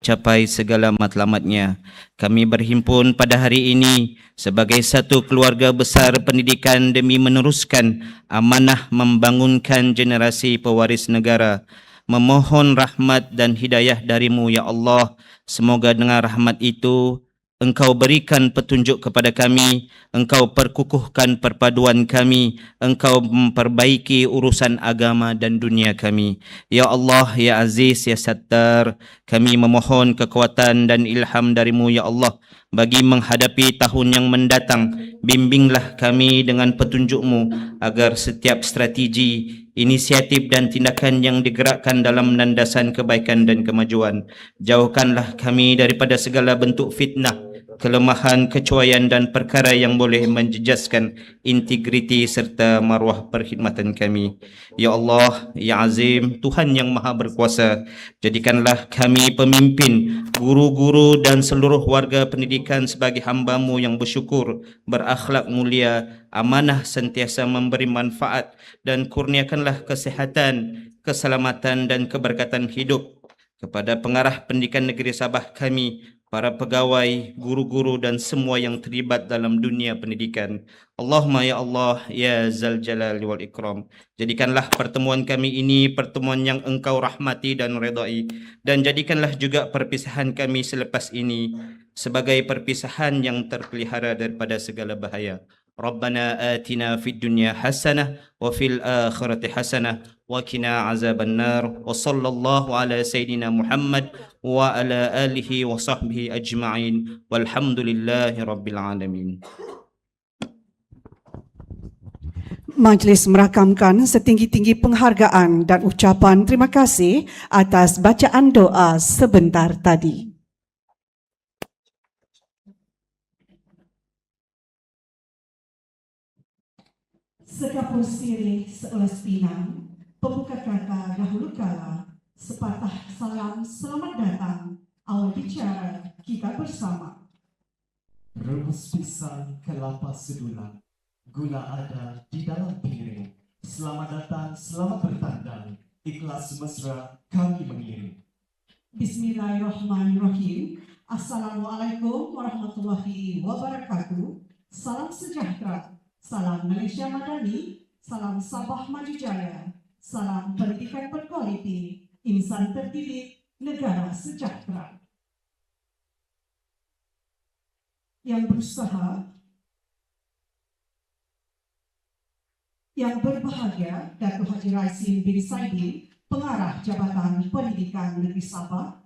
capai segala matlamatnya. Kami berhimpun pada hari ini sebagai satu keluarga besar pendidikan demi meneruskan amanah membangunkan generasi pewaris negara. Memohon rahmat dan hidayah darimu, ya Allah. Semoga dengan rahmat itu Engkau berikan petunjuk kepada kami, Engkau perkukuhkan perpaduan kami, Engkau memperbaiki urusan agama dan dunia kami. Ya Allah, Ya Aziz, Ya Sattar, kami memohon kekuatan dan ilham darimu, Ya Allah, bagi menghadapi tahun yang mendatang. Bimbinglah kami dengan petunjukmu agar setiap strategi, inisiatif dan tindakan yang digerakkan dalam landasan kebaikan dan kemajuan. Jauhkanlah kami daripada segala bentuk fitnah, kelemahan, kecuaian dan perkara yang boleh menjejaskan integriti serta maruah perkhidmatan kami. Ya Allah, Ya Azim, Tuhan yang Maha Berkuasa, jadikanlah kami pemimpin, guru-guru dan seluruh warga pendidikan sebagai hamba-Mu yang bersyukur, berakhlak mulia, amanah sentiasa memberi manfaat, dan kurniakanlah kesihatan, keselamatan dan keberkatan hidup kepada pengarah pendidikan negeri Sabah kami, para pegawai, guru-guru dan semua yang terlibat dalam dunia pendidikan. Allahumma ya Allah, ya Zal Jalali wal Ikram. Jadikanlah pertemuan kami ini pertemuan yang Engkau rahmati dan redai, dan jadikanlah juga perpisahan kami selepas ini sebagai perpisahan yang terpelihara daripada segala bahaya. Rabbana atina fid dunya hasanah wa fil akhirati hasanah wa qina azaban nar. Wa sallallahu ala sayyidina Muhammad wa ala alihi wa sahbihi ajma'in walhamdulillahi rabbil alamin. Majlis merakamkan setinggi-tinggi penghargaan dan ucapan terima kasih atas bacaan doa sebentar tadi. Sekapur sirih seulas pinang, pembuka kata dahulu kala, sepatah salam selamat datang, awal bicara kita bersama. Rebus pisang kelapa sedulang, gula ada di dalam piring. Selamat datang, selamat bertandang, ikhlas mesra kami mengiring. Bismillahirrahmanirrahim. Assalamualaikum warahmatullahi wabarakatuh. Salam sejahtera, salam Malaysia Madani, salam Sabah Maju Jaya, salam pendidikan berkualiti, insan terdidik, negara sejahtera. Yang berusaha, yang berbahagia, Datuk Haji Raisin bin Saidin, Pengarah Jabatan Pendidikan Negeri Sabah.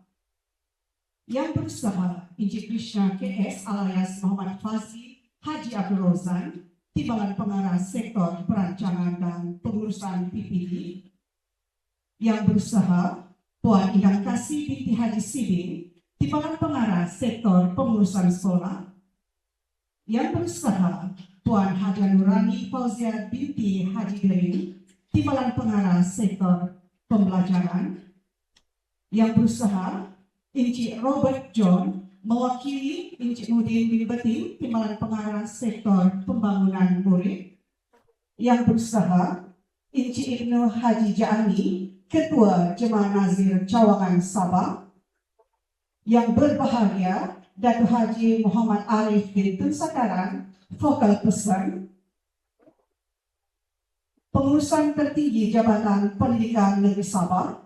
Yang berusaha, Encik Krishna KS alias Muhammad Fazli Haji Abdul Rozan, Timbalan Pengarah Sektor Perancangan dan Pengurusan PPD. Yang berusaha, Puan Indang Kasih binti Haji Sibin, Timbalan Pengarah Sektor Pengurusan Sekolah. Yang berusaha, Puan Haja Nurani Fauzia binti Haji Derin, Timbalan Pengarah Sektor Pembelajaran. Yang berusaha, Encik Robert John mewakili Encik Nudin bin Betin, Timbalan Pengarah Sektor Pembangunan Murid. Yang berusaha, Encik Ibnu Haji Ja'ani, Ketua Jemaah Nazir Cawangan Sabah. Yang berbahagia, Datuk Haji Muhammad Arif bin Tun Sakaran, Vokal Pesan. Pengurusan tertinggi Jabatan Pendidikan Negeri Sabah.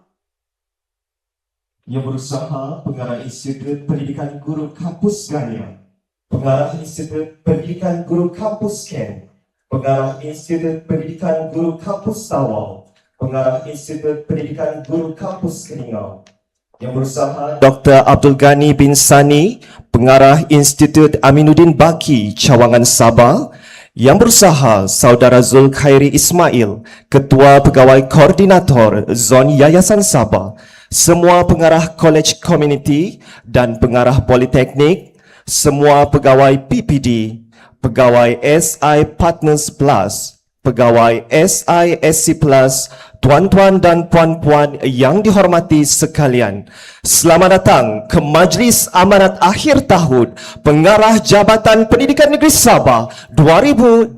Yang berusaha, Pengarah Institut Pendidikan Guru Kampus Gania, Pengarah Institut Pendidikan Guru Kampus Ken, Pengarah Institut Pendidikan Guru Kampus Tawau, Pengarah Institut Pendidikan Guru Kampus Keningau. Yang berusaha, Dr. Abdul Ghani bin Sani, Pengarah Institut Aminuddin Baki, Cawangan Sabah. Yang berusaha, Saudara Zul Khairi Ismail, Ketua Pegawai Koordinator Zon Yayasan Sabah. Semua pengarah College Community dan pengarah Politeknik, semua pegawai PPD, pegawai SI Partners Plus, pegawai SISC Plus, tuan-tuan dan puan-puan yang dihormati sekalian. Selamat datang ke Majlis Amanat Akhir Tahun Pengarah Jabatan Pendidikan Negeri Sabah 2025.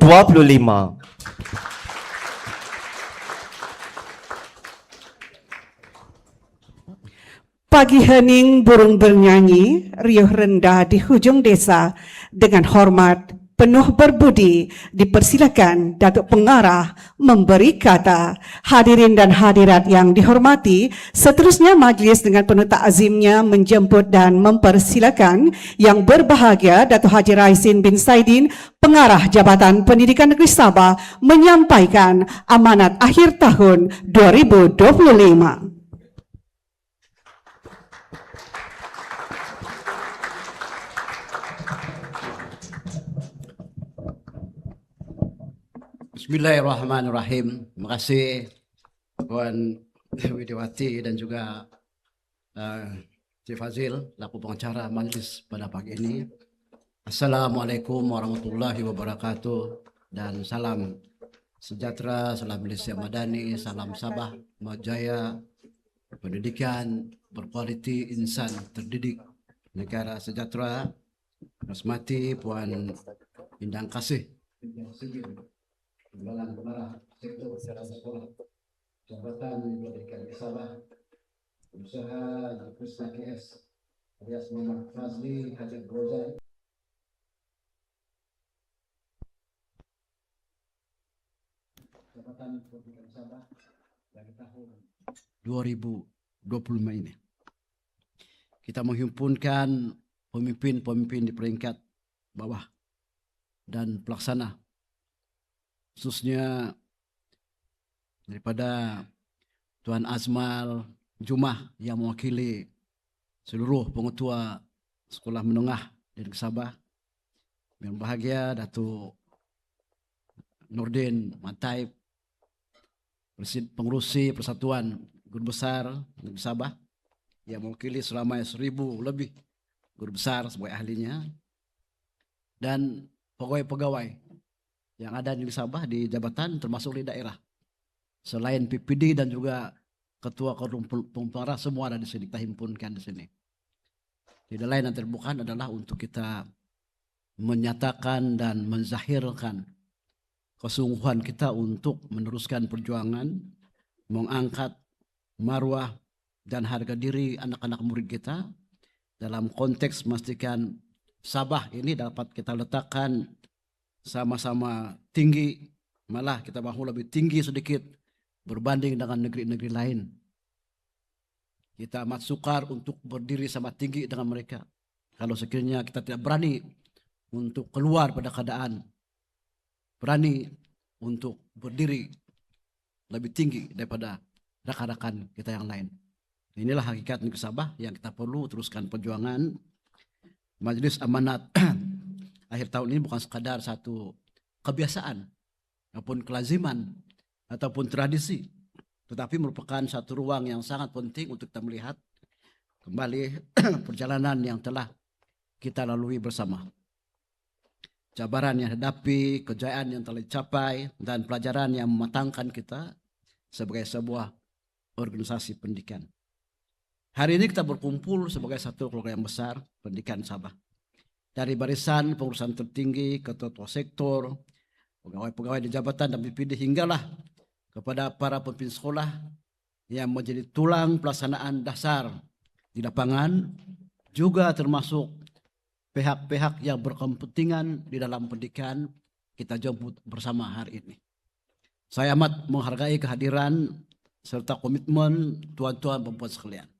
Pagi hening burung bernyanyi, riuh rendah di hujung desa. Dengan hormat, penuh berbudi, dipersilakan Datuk Pengarah memberi kata. Hadirin dan hadirat yang dihormati, seterusnya majlis dengan penuh takzimnya menjemput dan mempersilakan Yang Berbahagia Datuk Haji Raisin bin Saidin, Pengarah Jabatan Pendidikan Negeri Sabah, menyampaikan amanat akhir tahun 2025. Bismillahirrahmanirrahim. Terima kasih Puan Widiawati dan juga Cik Fazil, laku pengacara majlis pada pagi ini. Assalamualaikum warahmatullahi wabarakatuh dan salam sejahtera, salam Malaysia Madani, salam Sabah, Majaya, pendidikan berkualiti, insan terdidik, negara sejahtera. Rasmati Puan Indang Kasih, Timbalan Pengarah Sektor Sekolah Jabatan Pendidikan Sabah, Usaha Krishna KS alias Muhammad Fazli Haji Brozai, Jabatan Pendidikan Sabah dari tahun 2025 ini. Kita menghimpunkan pemimpin-pemimpin di peringkat bawah dan pelaksana, khususnya daripada Tuan Azmal Jumah yang mewakili seluruh pengetua sekolah menengah di Negeri Sabah. Yang bahagia Datuk Nurdin Mataib, pengurusi Persatuan Guru Besar Negeri Sabah yang mewakili selama 1000 lebih guru besar sebagai ahlinya, dan pegawai-pegawai yang ada di Sabah di jabatan termasuk di daerah. Selain PPD dan juga ketua pengarah semua ada di sini, kita himpunkan di sini. Tidak lain dan bukan adalah untuk kita menyatakan dan menzahirkan kesungguhan kita untuk meneruskan perjuangan, mengangkat marwah dan harga diri anak-anak murid kita dalam konteks memastikan Sabah ini dapat kita letakkan sama-sama tinggi, malah kita mahu lebih tinggi sedikit berbanding dengan negeri-negeri lain. Kita amat sukar untuk berdiri sama tinggi dengan mereka. Kalau sekiranya kita tidak berani untuk keluar pada keadaan, berani untuk berdiri lebih tinggi daripada rekan-rekan kita yang lain. Inilah hakikat negeri Sabah yang kita perlu teruskan perjuangan. Majlis amanat akhir tahun ini bukan sekadar satu kebiasaan ataupun kelaziman ataupun tradisi, tetapi merupakan satu ruang yang sangat penting untuk kita melihat kembali perjalanan yang telah kita lalui bersama, cabaran yang hadapi, kejayaan yang telah dicapai, dan pelajaran yang mematangkan kita sebagai sebuah organisasi pendidikan. Hari ini kita berkumpul sebagai satu keluarga yang besar pendidikan Sabah. Dari barisan pengurusan tertinggi, ketua sektor, pegawai-pegawai di jabatan dan PPD, hinggalah kepada para pemimpin sekolah yang menjadi tulang pelaksanaan dasar di lapangan, juga termasuk pihak-pihak yang berkepentingan di dalam pendidikan, kita jemput bersama hari ini. Saya amat menghargai kehadiran serta komitmen tuan-tuan dan puan sekalian.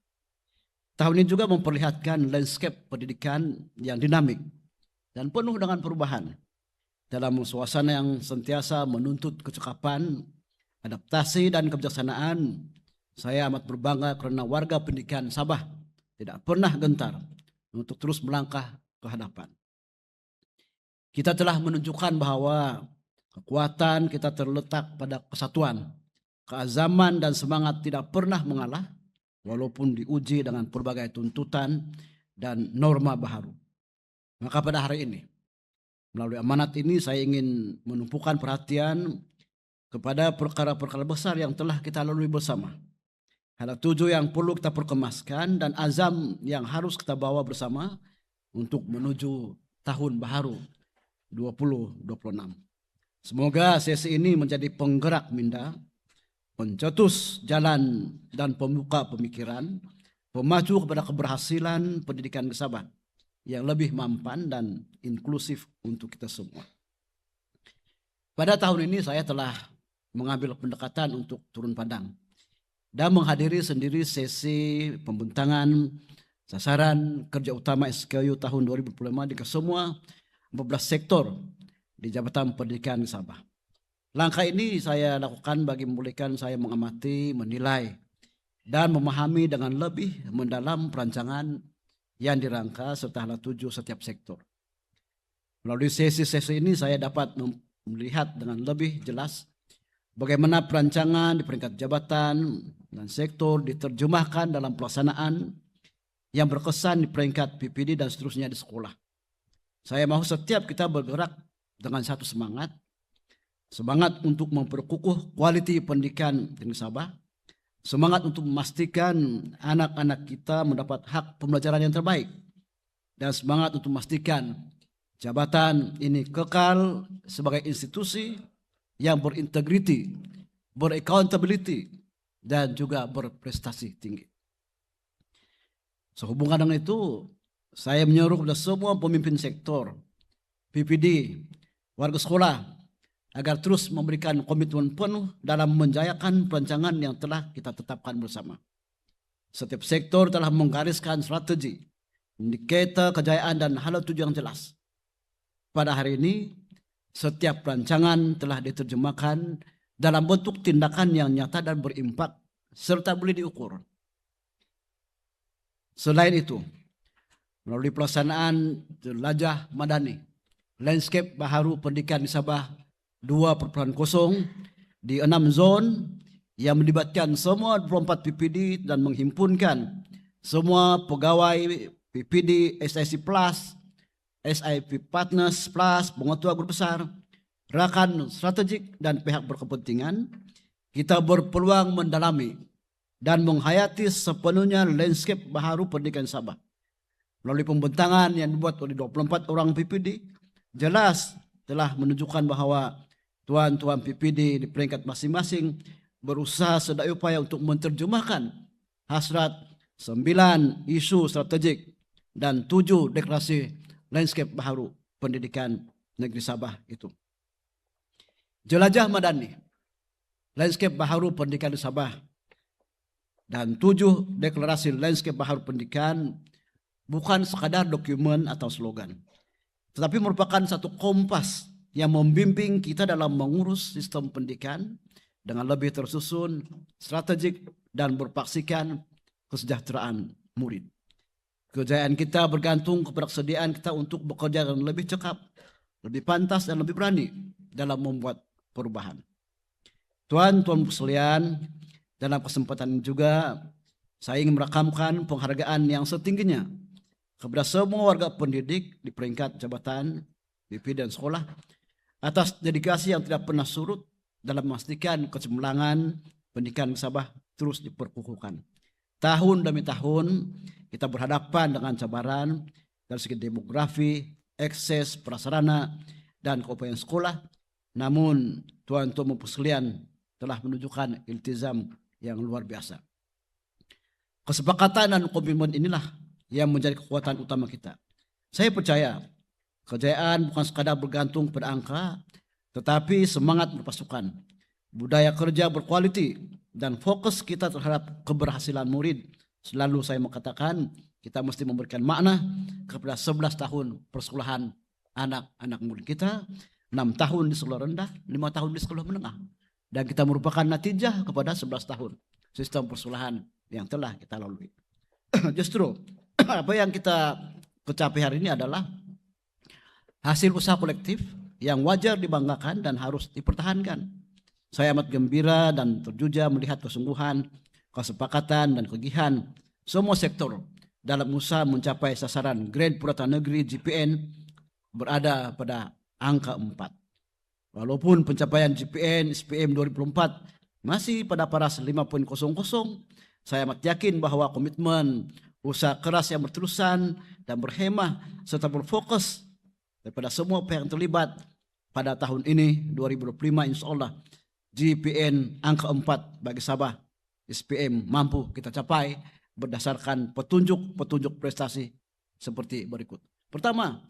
Tahun ini juga memperlihatkan landscape pendidikan yang dinamik dan penuh dengan perubahan. Dalam suasana yang sentiasa menuntut kecekapan, adaptasi dan kebijaksanaan, saya amat berbangga karena warga pendidikan Sabah tidak pernah gentar untuk terus melangkah ke hadapan. Kita telah menunjukkan bahwa kekuatan kita terletak pada kesatuan, keazaman dan semangat tidak pernah mengalah, walaupun diuji dengan berbagai tuntutan dan norma baru. Maka pada hari ini, melalui amanat ini saya ingin menumpukan perhatian kepada perkara-perkara besar yang telah kita lalui bersama. Ada 7 yang perlu kita perkemaskan dan azam yang harus kita bawa bersama untuk menuju tahun baru 2026. Semoga sesi ini menjadi penggerak minda, pencetus jalan dan pembuka pemikiran pemacu kepada keberhasilan pendidikan di Sabah yang lebih mampan dan inklusif untuk kita semua. Pada tahun ini saya telah mengambil pendekatan untuk turun padang dan menghadiri sendiri sesi pembentangan sasaran kerja utama SKU tahun 2025 di semua 14 sektor di Jabatan Pendidikan di Sabah. Langkah ini saya lakukan bagi memulihkan saya mengamati, menilai, dan memahami dengan lebih mendalam perancangan yang dirangka serta hal tuju setiap sektor. Melalui sesi-sesi ini saya dapat melihat dengan lebih jelas bagaimana perancangan di peringkat jabatan dan sektor diterjemahkan dalam pelaksanaan yang berkesan di peringkat PPD dan seterusnya di sekolah. Saya mau setiap kita bergerak dengan satu semangat untuk memperkukuh kualiti pendidikan di Sabah, semangat untuk memastikan anak-anak kita mendapat hak pembelajaran yang terbaik, dan semangat untuk memastikan jabatan ini kekal sebagai institusi yang berintegriti, beraccountability, dan juga berprestasi tinggi. Sehubungan dengan itu, saya menyuruh kepada semua pemimpin sektor, PPD, warga sekolah, agar terus memberikan komitmen penuh dalam menjayakan perancangan yang telah kita tetapkan bersama. Setiap sektor telah menggariskan strategi, indikator kejayaan dan hal tujuan yang jelas. Pada hari ini, setiap perancangan telah diterjemahkan dalam bentuk tindakan yang nyata dan berimpak serta boleh diukur. Selain itu, melalui pelaksanaan jelajah madani, landscape baharu pendidikan di Sabah 2.0 di 6 zon yang melibatkan semua 24 PPD dan menghimpunkan semua pegawai PPD, SIC Plus, SIP Partners Plus, pengetua guru besar, rakan strategik dan pihak berkepentingan. Kita berpeluang mendalami dan menghayati sepenuhnya landscape baharu pendidikan Sabah. Melalui pembentangan yang dibuat oleh 24 orang PPD, jelas telah menunjukkan bahwa tuan-tuan PPD di peringkat masing-masing berusaha sedaya upaya untuk menerjemahkan hasrat 9 isu strategik dan 7 deklarasi landscape baharu pendidikan negeri Sabah itu. Jelajah madani, landscape baharu pendidikan di Sabah, dan 7 deklarasi landscape baharu pendidikan bukan sekadar dokumen atau slogan, tetapi merupakan satu kompas yang membimbing kita dalam mengurus sistem pendidikan dengan lebih tersusun, strategik, dan berpaksikan kesejahteraan murid. Kejayaan kita bergantung kepada kesediaan kita untuk bekerja dengan lebih cekap, lebih pantas, dan lebih berani dalam membuat perubahan. Tuan-tuan sekalian, dalam kesempatan ini juga saya ingin merakamkan penghargaan yang setingginya kepada semua warga pendidik di peringkat jabatan, PP dan sekolah atas dedikasi yang tidak pernah surut dalam memastikan kecemerlangan pendidikan Sabah terus diperkukuhkan. Tahun demi tahun kita berhadapan dengan cabaran dari segi demografi, akses, prasarana, dan keupayaan sekolah. Namun tuan-tuan sekalian telah menunjukkan iltizam yang luar biasa. Kesepakatan dan komitmen inilah yang menjadi kekuatan utama kita. Saya percaya kejayaan bukan sekadar bergantung pada angka, tetapi semangat berpasukan, budaya kerja berkualiti, dan fokus kita terhadap keberhasilan murid. Selalu saya mengatakan kita mesti memberikan makna kepada 11 tahun persekolahan anak-anak murid kita, 6 tahun di sekolah rendah, 5 tahun di sekolah menengah. Dan kita merupakan natijah kepada 11 tahun sistem persekolahan yang telah kita lalui. Justru apa yang kita kecapai hari ini adalah hasil usaha kolektif yang wajar dibanggakan dan harus dipertahankan. Saya amat gembira dan terjuja melihat kesungguhan, kesepakatan, dan kegigihan semua sektor dalam usaha mencapai sasaran grade purata negeri GPN berada pada angka 4. Walaupun pencapaian GPN SPM 2024 masih pada paras 5.00, saya amat yakin bahwa komitmen, usaha keras yang berterusan dan berhemah serta berfokus daripada semua pihak yang terlibat pada tahun ini 2025 insyaAllah GPN angka 4 bagi Sabah SPM mampu kita capai berdasarkan petunjuk prestasi seperti berikut. Pertama,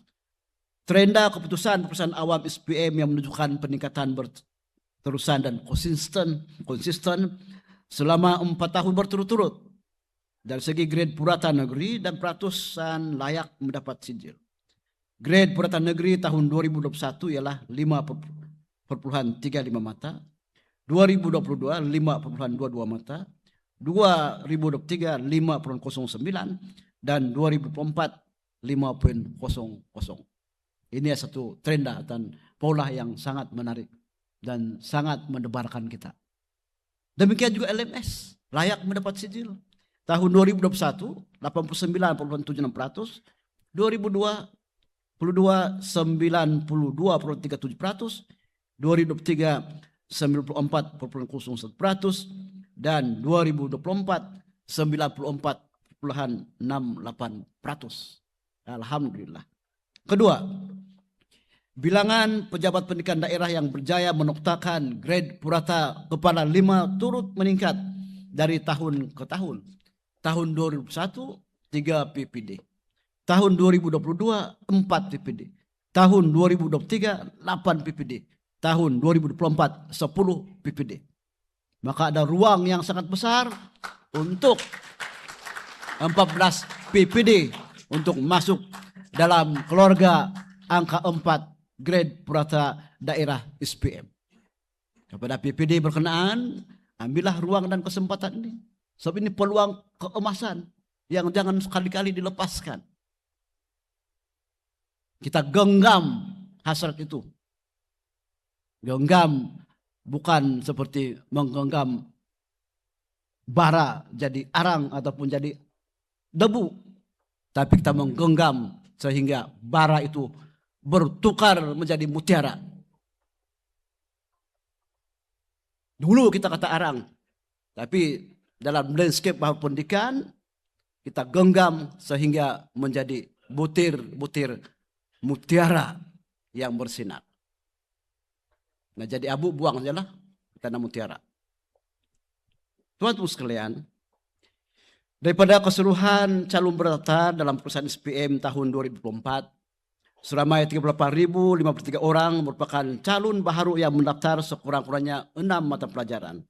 trenda keputusan awam SPM yang menunjukkan peningkatan berterusan dan konsisten selama 4 tahun berturut-turut. Dari segi grade purata negeri dan peratusan layak mendapat sijil. Grade purata negeri tahun 2021 ialah 5,35 mata, 2022 5,22 mata, 2023 5,09 dan 2024 5,00. Ini satu trenda dan pola yang sangat menarik dan sangat mendebarkan kita. Demikian juga LMS layak mendapat sijil. Tahun 2021 89,76%, 2022 92,37%, 2023 94,01% dan 2024 94,68%. Alhamdulillah. Kedua, bilangan pejabat pendidikan daerah yang berjaya menoktakan grade purata kepala 5 turut meningkat dari tahun ke tahun. Tahun 2001 3 PPD. Tahun 2022 4 PPD. Tahun 2023 8 PPD. Tahun 2024 10 PPD. Maka ada ruang yang sangat besar untuk 14 PPD untuk masuk dalam keluarga angka 4 grade purata daerah SPM. Kepada PPD berkenaan, ambillah ruang dan kesempatan ini. Sebab ini peluang keemasan yang jangan sekali-kali dilepaskan. Kita genggam hasrat itu. Genggam bukan seperti menggenggam bara jadi arang ataupun jadi debu. Tapi kita menggenggam sehingga bara itu bertukar menjadi mutiara. Dulu kita kata arang. Tapi dalam landscape pendidikan kita genggam sehingga menjadi butir-butir mutiara yang bersinar. Nah, jadi abu buang sajalah karena mutiara. Tuan-tuan sekalian, daripada keseluruhan calon peserta dalam perusahaan SPM tahun 2024, seramai 38.053 orang merupakan calon baharu yang mendaftar sekurang-kurangnya 6 mata pelajaran.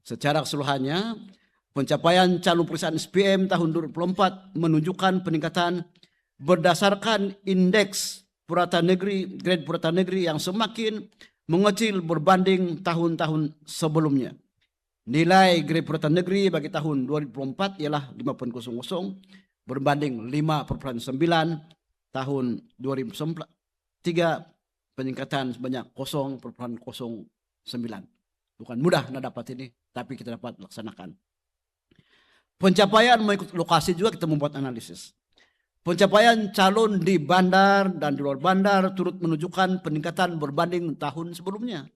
Secara keseluruhannya, pencapaian calon perusahaan SPM tahun 2024 menunjukkan peningkatan berdasarkan indeks purata negeri, grade purata negeri yang semakin mengecil berbanding tahun-tahun sebelumnya. Nilai grade purata negeri bagi tahun 2024 ialah 5,00 berbanding 5,9 tahun 2003, peningkatan sebanyak 0,09. Bukan mudah nak dapat ini, tapi kita dapat laksanakan. Pencapaian mengikut lokasi juga kita membuat analisis. Pencapaian calon di bandar dan di luar bandar turut menunjukkan peningkatan berbanding tahun sebelumnya.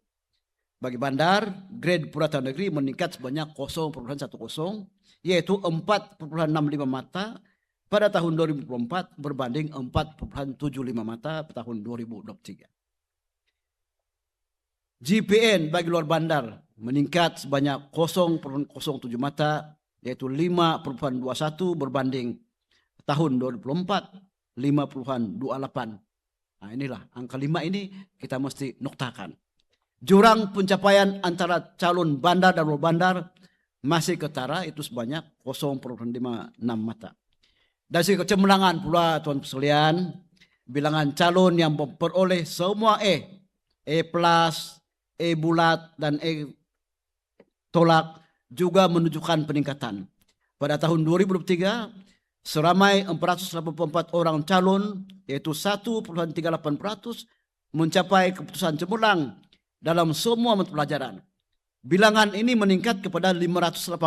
Bagi bandar, grade purata negeri meningkat sebanyak 0,10, yaitu 4,65 mata pada tahun 2024 berbanding 4,75 mata pada tahun 2023. GPN bagi luar bandar meningkat sebanyak 0,07 mata, yaitu 5,21 berbanding tahun 2024 5,28. Nah, inilah angka 5 ini kita mesti noktakan. Jurang pencapaian antara calon bandar dan luar bandar masih ketara, itu sebanyak 0,56 mata. Dari segi kecemerlangan pula tuan sekalian, bilangan calon yang memperoleh semua E plus, E bulat dan E tolak juga menunjukkan peningkatan. Pada tahun 2023, seramai 484 orang calon, yaitu 1,38%, mencapai keputusan cemerlang dalam semua mata pelajaran. Bilangan ini meningkat kepada 580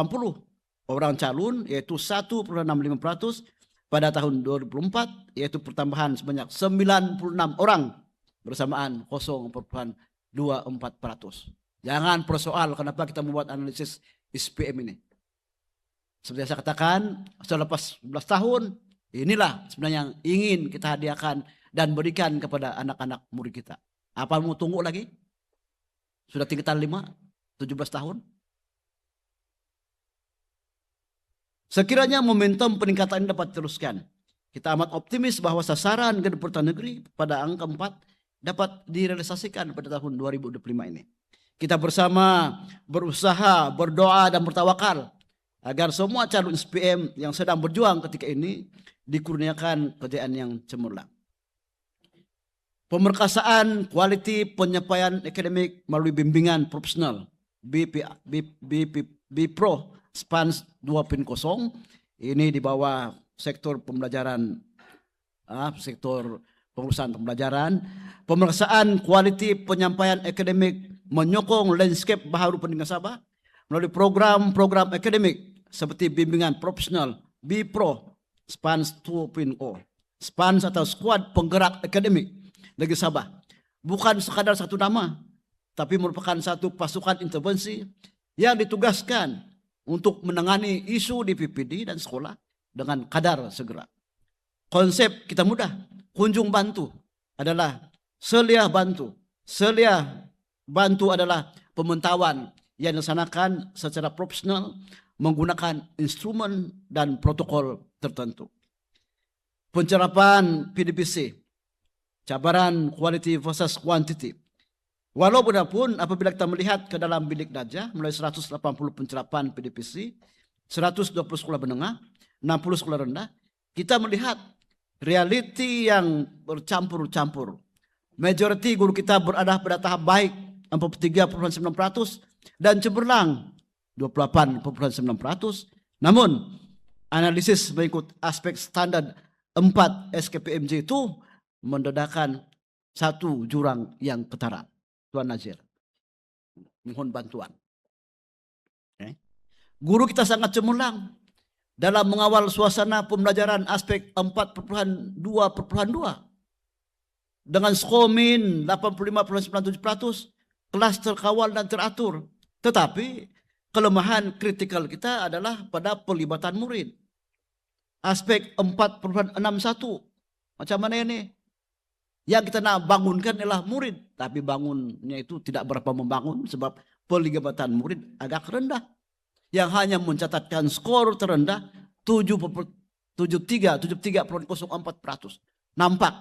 orang calon, yaitu 1,65% pada tahun 2024, yaitu pertambahan sebanyak 96 orang bersamaan 0,24%. Jangan persoal kenapa kita membuat analisis SPM ini. Seperti saya katakan, selepas 11 tahun, inilah sebenarnya yang ingin kita hadiahkan dan berikan kepada anak-anak murid kita. Apa mau tunggu lagi? Sudah tingkatan 5, 17 tahun. Sekiranya momentum peningkatan ini dapat diteruskan, kita amat optimis bahwa sasaran Genep Pertahanan Negeri pada angka 4 dapat direalisasikan pada tahun 2025 ini. Kita bersama berusaha, berdoa dan bertawakal agar semua calon SPM yang sedang berjuang ketika ini dikurniakan kejayaan yang cemerlang. Pemerkasaan kualiti penyampaian akademik melalui bimbingan profesional BPro SPANS 2.0 ini di bawah sektor pembelajaran, sektor pengurusan pembelajaran. Pemeriksaan kualiti penyampaian akademik menyokong landscape baharu pendidikan Sabah melalui program-program akademik seperti bimbingan profesional BPro SPANS 2.0. SPANS atau Skuad Penggerak Akademik Negeri Sabah bukan sekadar satu nama, tapi merupakan satu pasukan intervensi yang ditugaskan untuk menangani isu di PPD dan sekolah dengan kadar segera. Konsep kita mudah, kunjung bantu adalah selia bantu. Selia bantu adalah pemantauan yang dilaksanakan secara profesional menggunakan instrumen dan protokol tertentu. Pencerapan PDPC, cabaran quality versus quantity. Walaupun apabila kita melihat ke dalam bilik darjah mulai 180 pencerapan PDPC, 120 sekolah menengah, 60 sekolah rendah, kita melihat realiti yang bercampur-campur. Majority guru kita berada pada tahap baik 43,9% dan cemerlang 28,9%. Namun analisis mengikut aspek standar 4 SKPMJ itu mendedakan satu jurang yang ketara. Tuan Nazir, mohon bantuan. Guru kita sangat cemerlang dalam mengawal suasana pembelajaran aspek 4.2.2 dengan skor min 85,97%, kelas terkawal dan teratur. Tetapi kelemahan kritikal kita adalah pada pelibatan murid. Aspek 4.61, macam mana ini? Yang kita nak bangunkan adalah murid, tapi bangunnya itu tidak berapa membangun sebab pelibatan murid agak rendah. Yang hanya mencatatkan skor terendah 73,04%. Nampak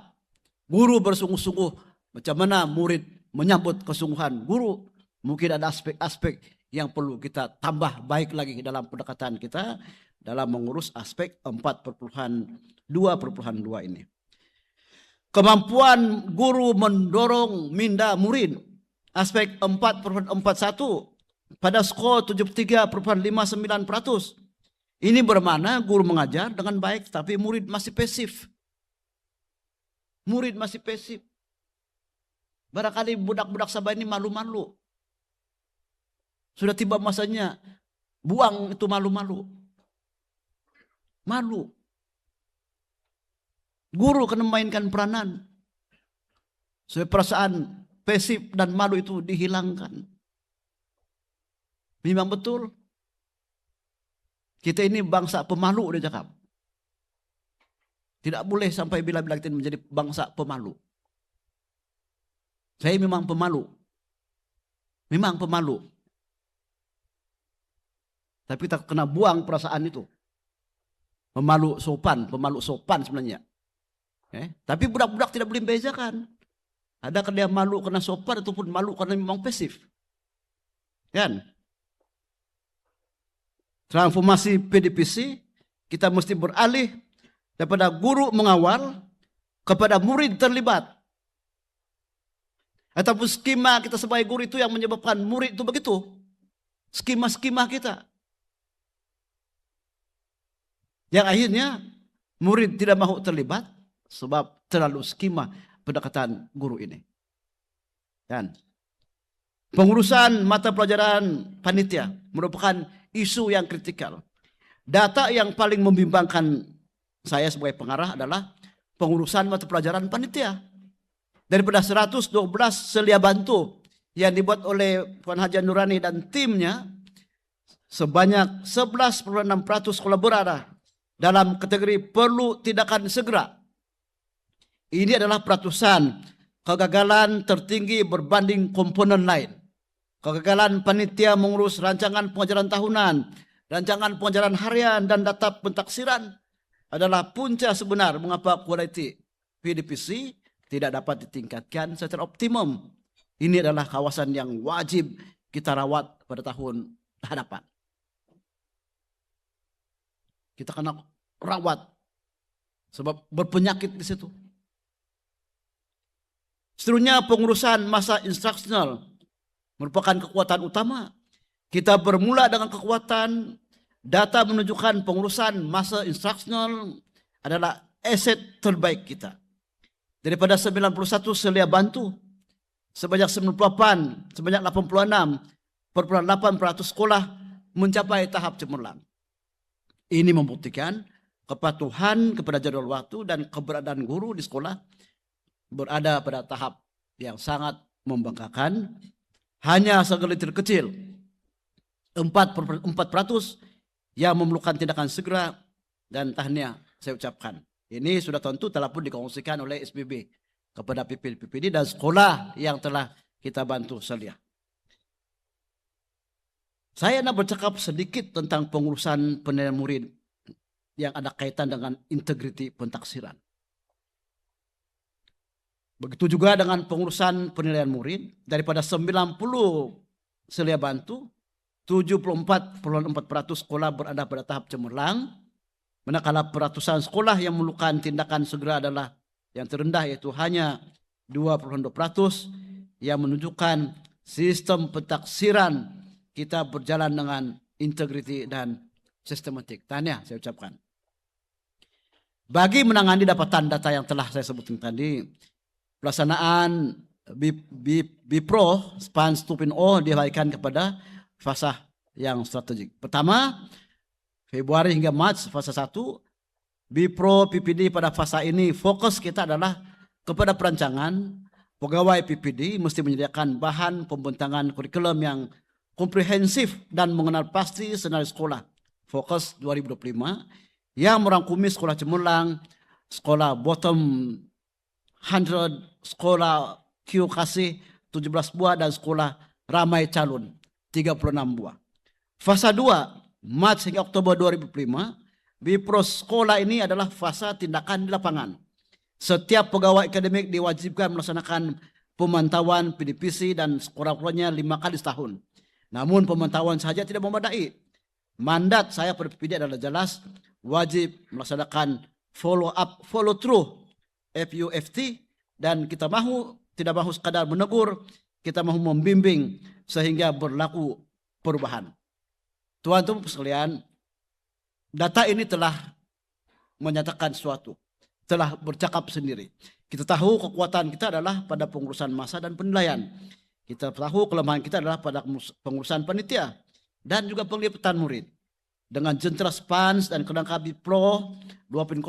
guru bersungguh-sungguh macam mana murid menyambut kesungguhan guru. Mungkin ada aspek-aspek yang perlu kita tambah baik lagi dalam pendekatan kita dalam mengurus aspek 4.2.2 ini. Kemampuan guru mendorong minda murid, aspek 4.41 pada skor 73,59%. Ini bermakna guru mengajar dengan baik tapi murid masih pasif. Murid masih pasif. Barangkali budak-budak Sabah ini malu-malu. Sudah tiba masanya buang itu malu-malu. Malu. Guru akan memainkan peranan. Supaya perasaan pasif dan malu itu dihilangkan. Memang betul. Kita ini bangsa pemalu, dia cakap. Tidak boleh sampai bila-bila kita menjadi bangsa pemalu. Saya memang pemalu. Memang pemalu. Tapi kita kena buang perasaan itu. Pemalu sopan sebenarnya. Tapi budak-budak tidak boleh membezakan. Adakah dia malu karena sopan ataupun malu karena memang pasif. Kan? Transformasi PDPC, kita mesti beralih daripada guru mengawal kepada murid terlibat. Ataupun skema kita sebagai guru itu yang menyebabkan murid itu begitu. Skema-skema kita. Yang akhirnya murid tidak mahu terlibat sebab terlalu skema pendekatan guru ini. Dan pengurusan mata pelajaran panitia merupakan isu yang kritikal. Data yang paling membimbangkan saya sebagai pengarah adalah pengurusan mata pelajaran panitia. Daripada 112 selia bantu yang dibuat oleh Puan Haji Nurani dan timnya, sebanyak 11,6% sekolah berada dalam kategori perlu tindakan segera. Ini adalah peratusan kegagalan tertinggi berbanding komponen lain. Kegagalan panitia mengurus rancangan pengajaran tahunan rancangan pengajaran harian dan data pentaksiran adalah punca sebenar mengapa kualiti PDPC tidak dapat ditingkatkan secara optimum. Ini adalah kawasan yang wajib kita rawat pada tahun hadapan. Kita kena rawat sebab berpenyakit di situ. Seterusnya pengurusan masa instruksional merupakan kekuatan utama. Kita bermula dengan kekuatan data menunjukkan pengurusan masa instruksional adalah aset terbaik kita. Daripada 91 selia bantu, sebanyak 86% sekolah mencapai tahap cemerlang. Ini membuktikan kepatuhan kepada jadwal waktu dan keberadaan guru di sekolah berada pada tahap yang sangat membanggakan. Hanya segelintir kecil, 4% yang memerlukan tindakan segera, dan tahniah saya ucapkan. Ini sudah tentu telah pun dikongsikan oleh SBB kepada PPD dan sekolah yang telah kita bantu selia. Saya nak bercakap sedikit tentang pengurusan penilaian murid yang ada kaitan dengan integriti pentaksiran. Begitu juga dengan pengurusan penilaian murid, daripada 90 selia bantu, 74,4% sekolah berada pada tahap cemerlang, manakala peratusan sekolah yang memerlukan tindakan segera adalah yang terendah, yaitu hanya 22% yang menunjukkan sistem pentaksiran kita berjalan dengan integriti dan sistematik. Tahniah saya ucapkan. Bagi menangani dapatan data yang telah saya sebutkan tadi, pelaksanaan BIPRO SPANS 2.0 dialihkan kepada fasa yang strategik. Pertama, Februari hingga Maret fasa 1, BIPRO PPD pada fasa ini fokus kita adalah kepada perancangan. Pegawai PPD mesti menyediakan bahan pembentangan kurikulum yang komprehensif dan mengenal pasti senario sekolah. Fokus 2025 yang merangkumi sekolah cemerlang, sekolah bottom 100, sekolah Q kasih 17 buah, dan sekolah ramai calon 36 buah. Fasa 2 Maret hingga Oktober 2005, BIPRO sekolah ini adalah fasa tindakan di lapangan. Setiap pegawai akademik diwajibkan melaksanakan pemantauan PDPC dan sekurang-kurangnya 5 kali setahun. Namun pemantauan saja tidak memadai. Mandat saya pada PPD adalah jelas, wajib melaksanakan follow up, follow through, FUFT, dan kita tidak mahu sekadar menegur, kita mahu membimbing sehingga berlaku perubahan. Tuan-tuan sekalian, data ini telah menyatakan sesuatu, telah bercakap sendiri. Kita tahu kekuatan kita adalah pada pengurusan massa dan penilaian. Kita tahu kelemahan kita adalah pada pengurusan panitia dan juga penglipatan murid. Dengan jentera SPANS dan kerangka BIPRO 2.0,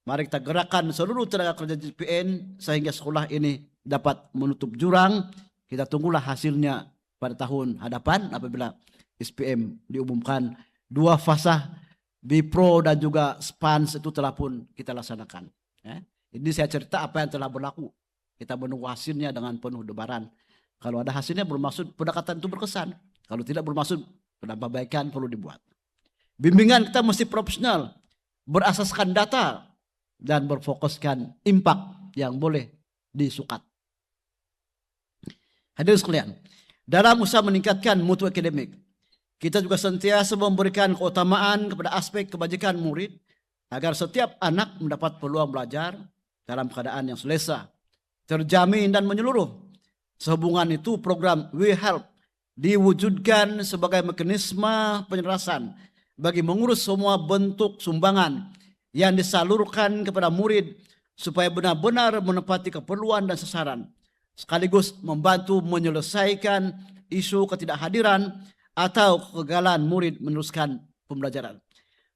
mari kita gerakkan seluruh tenaga kerja JPN sehingga sekolah ini dapat menutup jurang. Kita tunggulah hasilnya pada tahun hadapan apabila SPM diumumkan 2 fasa BIPRO dan juga SPANS itu telah pun kita laksanakan. Ini saya cerita apa yang telah berlaku. Kita menunggu hasilnya dengan penuh debaran. Kalau ada hasilnya bermaksud pendekatan itu berkesan. Kalau tidak bermaksud penambahbaikan perlu dibuat. Bimbingan kita mesti profesional, berasaskan data, dan berfokuskan impact yang boleh disukat. Hadirin sekalian, dalam usaha meningkatkan mutu akademik, kita juga sentiasa memberikan keutamaan kepada aspek kebajikan murid agar setiap anak mendapat peluang belajar dalam keadaan yang selesa, terjamin dan menyeluruh. Sehubungan itu program We Help diwujudkan sebagai mekanisme penyelarasan bagi mengurus semua bentuk sumbangan yang disalurkan kepada murid supaya benar-benar menepati keperluan dan sasaran, sekaligus membantu menyelesaikan isu ketidakhadiran atau kegagalan murid meneruskan pembelajaran.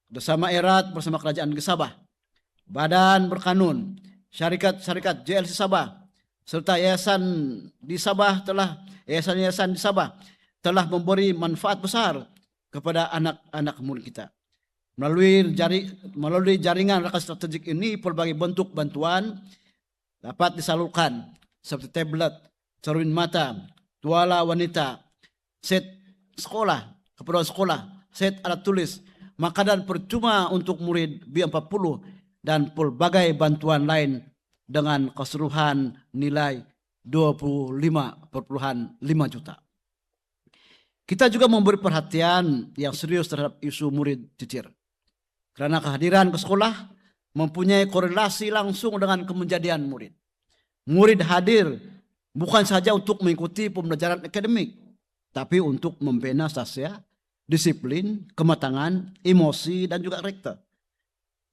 Bersama erat bersama Kerajaan Negeri Sabah, Badan Berkanun, syarikat JLC Sabah, serta yayasan di Sabah yayasan-yayasan di Sabah telah memberi manfaat besar kepada anak-anak murid kita. Melalui jaringan rakan strategik ini, berbagai bentuk bantuan dapat disalurkan seperti tablet, cermin mata, tuala wanita, set sekolah, keperluan sekolah, set alat tulis, makanan percuma untuk murid B40, dan pelbagai bantuan lain dengan keseluruhan nilai 25,5 juta. Kita juga memberi perhatian yang serius terhadap isu murid cicir. Karena kehadiran ke sekolah mempunyai korelasi langsung dengan kemenjadian murid. Murid hadir bukan saja untuk mengikuti pembelajaran akademik, tapi untuk membina sasya, disiplin, kematangan, emosi, dan juga karakter.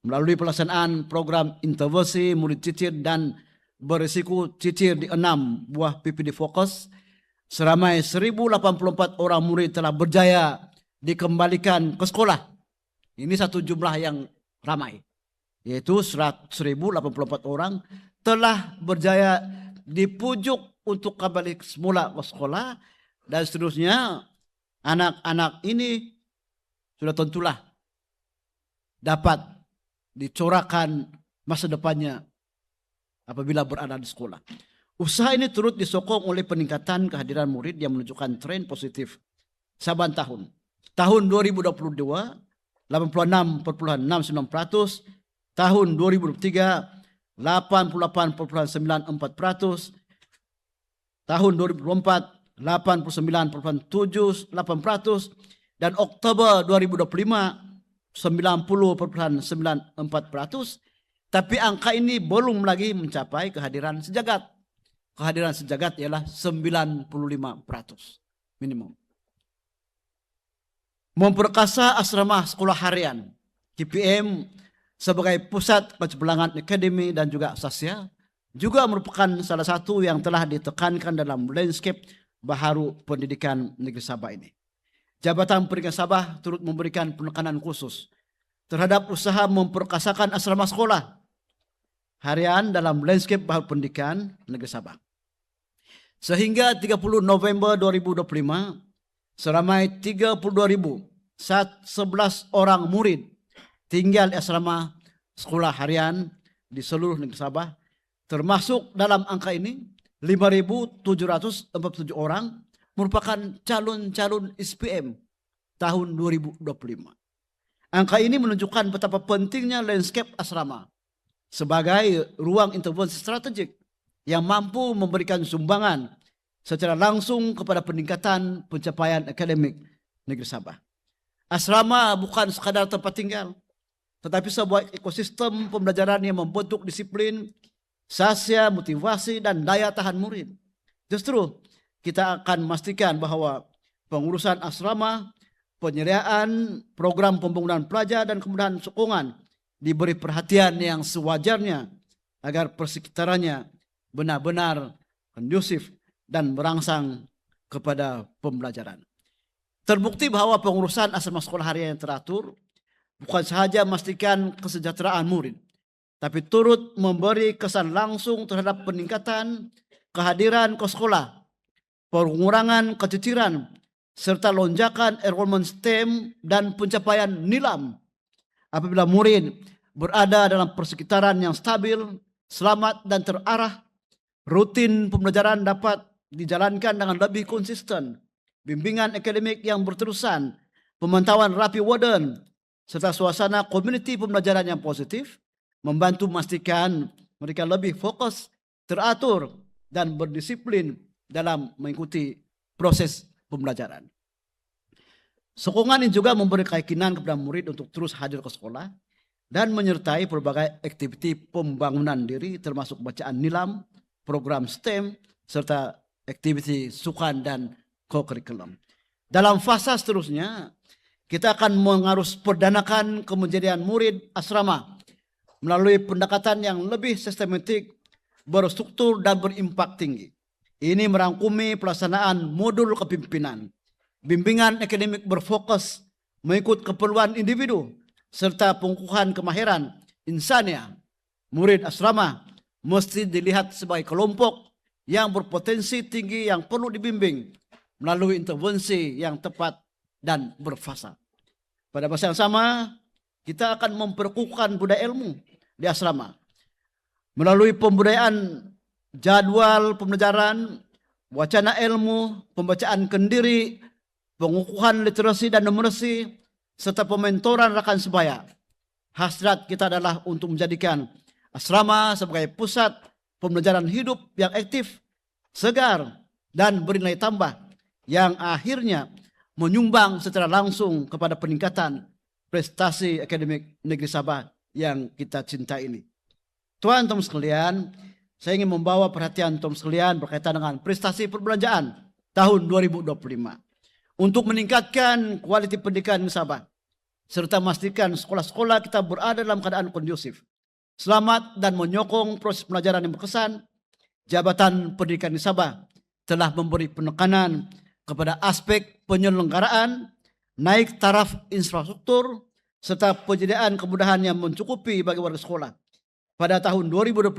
Melalui pelaksanaan program intervensi murid cicir dan berisiko cicir di 6 buah PPD fokus, seramai 1.084 orang murid telah berjaya dikembalikan ke sekolah. Ini satu jumlah yang ramai, yaitu 1.084 orang telah berjaya dipujuk untuk kembali semula ke sekolah, dan seterusnya anak-anak ini sudah tentulah dapat dicorakan masa depannya apabila berada di sekolah. Usaha ini turut disokong oleh peningkatan kehadiran murid yang menunjukkan tren positif saban tahun. Tahun 2022, 86,69%, tahun 2023, 88,94%, tahun 2024, 89,78%, dan Oktober 2025, 90,94%. Tapi angka ini belum lagi mencapai kehadiran sejagat. Kehadiran sejagat ialah 95% minimum. Memperkasa asrama sekolah harian KPM sebagai pusat pencemerlangan akademi dan juga sasya juga merupakan salah satu yang telah ditekankan dalam landscape baharu pendidikan negeri Sabah ini. Jabatan Pendidikan Sabah turut memberikan penekanan khusus terhadap usaha memperkasakan asrama sekolah harian dalam landscape baharu pendidikan negeri Sabah. Sehingga 30 November 2025, seramai 32.011 orang murid tinggal di asrama sekolah harian di seluruh negeri Sabah. Termasuk dalam angka ini 5.747 orang merupakan calon-calon SPM tahun 2025. Angka ini menunjukkan betapa pentingnya landscape asrama sebagai ruang intervensi strategik yang mampu memberikan sumbangan secara langsung kepada peningkatan pencapaian akademik negeri Sabah. Asrama bukan sekadar tempat tinggal, tetapi sebuah ekosistem pembelajaran yang membentuk disiplin, sasya, motivasi, dan daya tahan murid. Justru kita akan memastikan bahwa pengurusan asrama, penyediaan program pembangunan pelajar, dan kemudahan sokongan diberi perhatian yang sewajarnya agar persekitarannya benar-benar kondusif dan merangsang kepada pembelajaran. Terbukti bahwa pengurusan asrama sekolah harian yang teratur bukan sahaja memastikan kesejahteraan murid, tapi turut memberi kesan langsung terhadap peningkatan kehadiran ke sekolah, pengurangan keciciran, serta lonjakan enrollment STEM dan pencapaian nilam apabila murid berada dalam persekitaran yang stabil, selamat, dan terarah. Rutin pembelajaran dapat dijalankan dengan lebih konsisten, bimbingan akademik yang berterusan, pemantauan rapi warden, serta suasana komuniti pembelajaran yang positif, membantu memastikan mereka lebih fokus, teratur, dan berdisiplin dalam mengikuti proses pembelajaran. Sokongan ini juga memberi keyakinan kepada murid untuk terus hadir ke sekolah dan menyertai berbagai aktiviti pembangunan diri termasuk bacaan nilam, program STEM, serta aktiviti sukan dan co-curriculum. Dalam fasa seterusnya, kita akan mengarus perdanakan kemenjadian murid asrama melalui pendekatan yang lebih sistematik, berstruktur, dan berimpak tinggi. Ini merangkumi pelaksanaan modul kepimpinan, bimbingan akademik berfokus mengikut keperluan individu, serta pengukuhan kemahiran insania. Murid asrama mesti dilihat sebagai kelompok yang berpotensi tinggi yang perlu dibimbing melalui intervensi yang tepat dan berfasa. Pada masa yang sama, kita akan memperkukuhkan budaya ilmu di asrama melalui pembudayaan jadwal pembelajaran, wacana ilmu, pembacaan kendiri, pengukuhan literasi dan numerasi, serta pementoran rekan sebaya. Hasrat kita adalah untuk menjadikan asrama sebagai pusat pembelajaran hidup yang aktif, segar, dan bernilai tambah yang akhirnya menyumbang secara langsung kepada peningkatan prestasi akademik negeri Sabah yang kita cintai ini. Tuan-tuan sekalian, saya ingin membawa perhatian tuan sekalian berkaitan dengan prestasi perbelanjaan tahun 2025 untuk meningkatkan kualiti pendidikan di Sabah serta memastikan sekolah-sekolah kita berada dalam keadaan kondusif, selamat dan menyokong proses pelajaran yang berkesan. Jabatan Pendidikan di Sabah telah memberi penekanan kepada aspek penyelenggaraan, naik taraf infrastruktur, serta penyediaan kemudahan yang mencukupi bagi warga sekolah. Pada tahun 2025,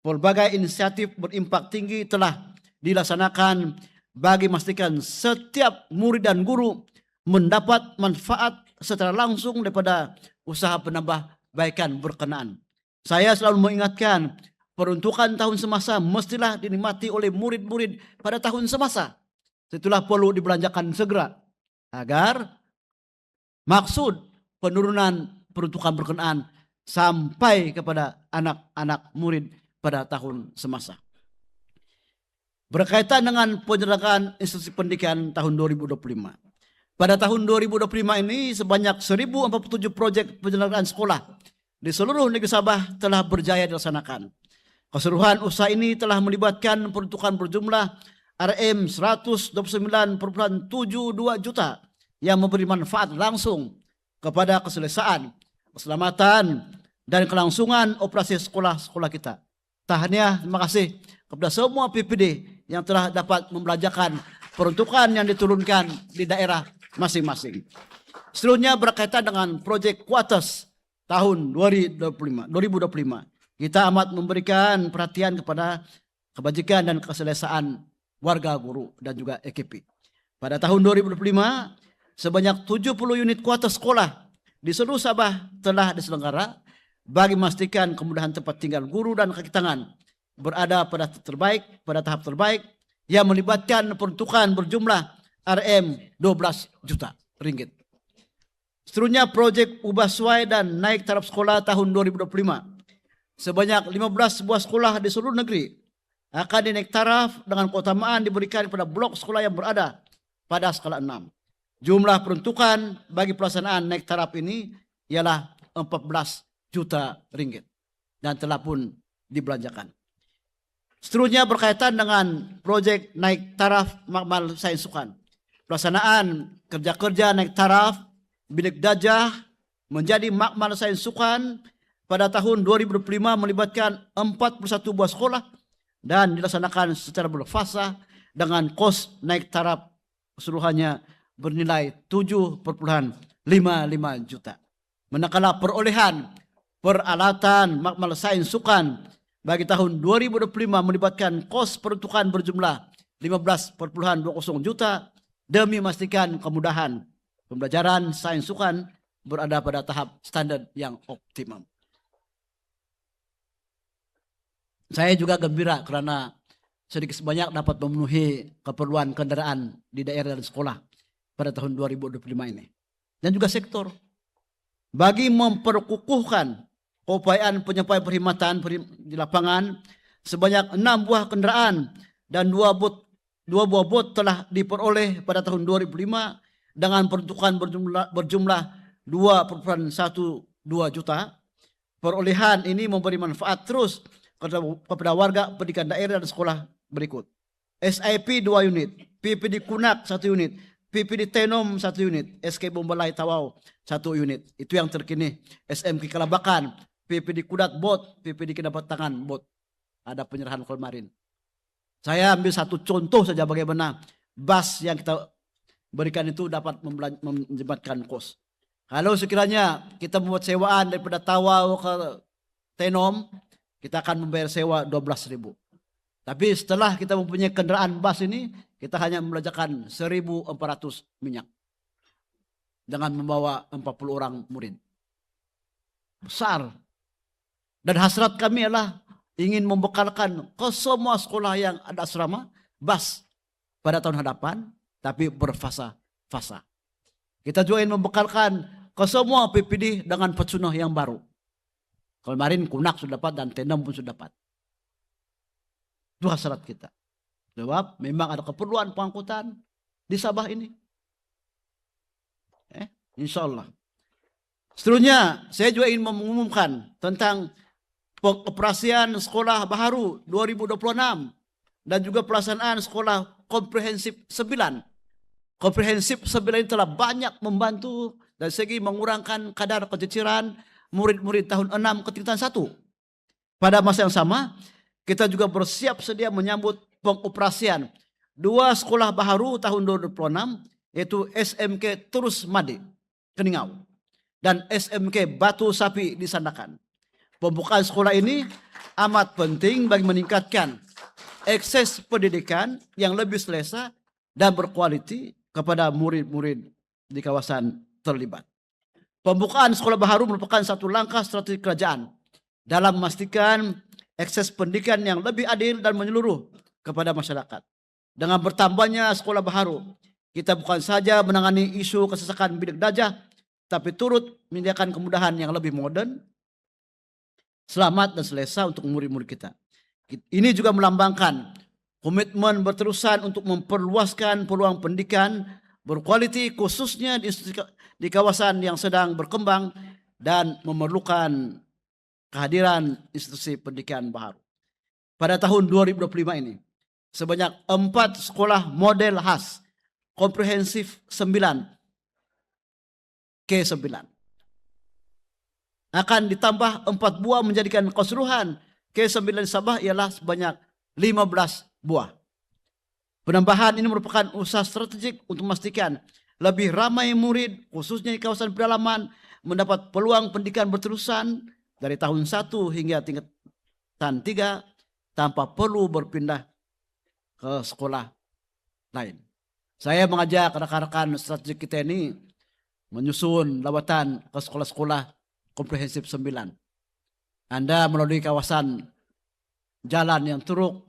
berbagai inisiatif berimpak tinggi telah dilaksanakan bagi memastikan setiap murid dan guru mendapat manfaat secara langsung daripada usaha penambahbaikan berkenaan. Saya selalu mengingatkan peruntukan tahun semasa mestilah dinikmati oleh murid-murid pada tahun semasa. Itulah perlu dibelanjakan segera agar maksud penurunan peruntukan berkenaan sampai kepada anak-anak murid pada tahun semasa. Berkaitan dengan penyelenggaraan institusi pendidikan tahun 2025. Pada tahun 2025 ini sebanyak 1047 proyek penyelenggaraan sekolah di seluruh negeri Sabah telah berjaya dilaksanakan. Keseluruhan usaha ini telah melibatkan peruntukan berjumlah RM 129,72 juta yang memberi manfaat langsung kepada keselesaan, keselamatan, dan kelangsungan operasi sekolah-sekolah kita. Tahniah, terima kasih kepada semua PPD yang telah dapat membelanjakan peruntukan yang diturunkan di daerah masing-masing. Seterusnya berkaitan dengan proyek Kuartas tahun 2025. Kita amat memberikan perhatian kepada kebajikan dan keselesaan warga guru dan juga EKP. Pada tahun 2025, sebanyak 70 unit kuartas sekolah di seluruh Sabah telah diselenggara bagi memastikan kemudahan tempat tinggal guru dan kaki tangan berada pada tahap terbaik yang melibatkan peruntukan berjumlah RM 12 juta ringgit. Seterusnya proyek ubah suai dan naik taraf sekolah tahun 2025. Sebanyak 15 sebuah sekolah di seluruh negeri akan dinaik taraf dengan keutamaan diberikan kepada blok sekolah yang berada pada skala 6. Jumlah peruntukan bagi pelaksanaan naik taraf ini ialah 14 juta ringgit dan telah pun dibelanjakan. Seterusnya berkaitan dengan proyek naik taraf makmal sains sukan. Pelaksanaan kerja-kerja naik taraf bilik dajah menjadi makmal sains sukan pada tahun 2025 melibatkan 41 buah sekolah dan dilaksanakan secara berfasa dengan kos naik taraf keseluruhannya bernilai 7,55 juta. Manakala perolehan peralatan makmal sains sukan bagi tahun 2025 melibatkan kos peruntukan berjumlah 15,20 juta demi memastikan kemudahan pembelajaran sains sukan berada pada tahap standar yang optimum. Saya juga gembira kerana sedikit sebanyak dapat memenuhi keperluan kendaraan di daerah dan sekolah pada tahun 2025 ini. Dan juga sektor. Bagi memperkukuhkan keupayaan penyampaian perkhidmatan di lapangan, sebanyak 6 buah kendaraan dan 2 buah bot telah diperoleh pada tahun 2005 dengan peruntukan berjumlah 2,12 juta. Perolehan ini memberi manfaat terus kepada warga pendidikan daerah dan sekolah berikut. SIP 2 unit, PPD Kunak 1 unit, PPD Tenom 1 unit, SK Bombalai Tawau 1 unit. Itu yang terkini. SMK Kalabakan, PPD Kudat Bot, PPD Kedapatangan Bot. Ada penyerahan kemarin. Saya ambil satu contoh saja bagaimana bus yang kita berikan itu dapat menjembatkan kos. Kalau sekiranya kita membuat sewaan daripada Tawau ke Tenom, kita akan membayar sewa 12.000. Tapi setelah kita mempunyai kendaraan bus ini, kita hanya membelanjakan 1.400 minyak. Dengan membawa 40 orang murid. Besar. Dan hasrat kami adalah ingin membekalkan ke semua sekolah yang ada asrama bus pada tahun hadapan, tapi berfasa-fasa. Kita juga ingin membekalkan ke semua PPD dengan pesunah yang baru. Kemarin Kunak sudah dapat dan T6 pun sudah dapat. Itu hasrat kita. Sebab memang ada keperluan pengangkutan di Sabah ini. Insya Allah. Seterusnya, saya juga ingin mengumumkan tentang pengoperasian sekolah baharu 2026 dan juga pelaksanaan sekolah komprehensif 9. Komprehensif 9 ini telah banyak membantu dari segi mengurangkan kadar keciciran murid-murid tahun 6 ke tingkatan 1. Pada masa yang sama, kita juga bersiap sedia menyambut pengoperasian 2 sekolah baharu tahun 2026, yaitu SMK Terus Madi, Keningau, dan SMK Batu Sapi di Sandakan. Pembukaan sekolah ini amat penting bagi meningkatkan akses pendidikan yang lebih selesa dan berkualiti kepada murid-murid di kawasan terlibat. Pembukaan sekolah baharu merupakan satu langkah strategi kerajaan dalam memastikan akses pendidikan yang lebih adil dan menyeluruh kepada masyarakat. Dengan bertambahnya sekolah baharu, kita bukan saja menangani isu kesesakan bidik dajah, tapi turut menyediakan kemudahan yang lebih modern, selamat dan selesa untuk murid-murid kita. Ini juga melambangkan komitmen berterusan untuk memperluaskan peluang pendidikan berkualiti khususnya di kawasan yang sedang berkembang dan memerlukan kehadiran institusi pendidikan baharu. Pada tahun 2025 ini, sebanyak 4 sekolah model khas komprehensif 9 K9 akan ditambah 4 buah menjadikan keseluruhan K9 Sabah ialah sebanyak 15 buah. Penambahan ini merupakan usaha strategik untuk memastikan lebih ramai murid, khususnya di kawasan pedalaman, mendapat peluang pendidikan berterusan dari tahun 1 hingga tingkatan 3 tanpa perlu berpindah ke sekolah lain. Saya mengajak rekan-rekan strategi kita ini menyusun lawatan ke sekolah-sekolah komprehensif 9. Anda melalui kawasan jalan yang teruk,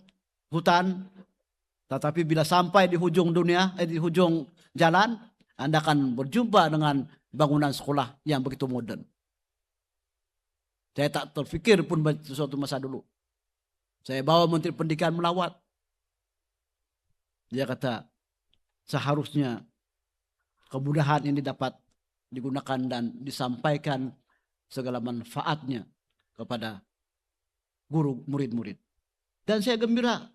hutan, tetapi bila sampai di hujung dunia, di hujung jalan, Anda akan berjumpa dengan bangunan sekolah yang begitu modern. Saya tak terfikir pun suatu masa dulu. Saya bawa Menteri Pendidikan melawat. Dia kata, seharusnya kemudahan ini dapat digunakan dan disampaikan segala manfaatnya kepada guru murid-murid. Dan saya gembira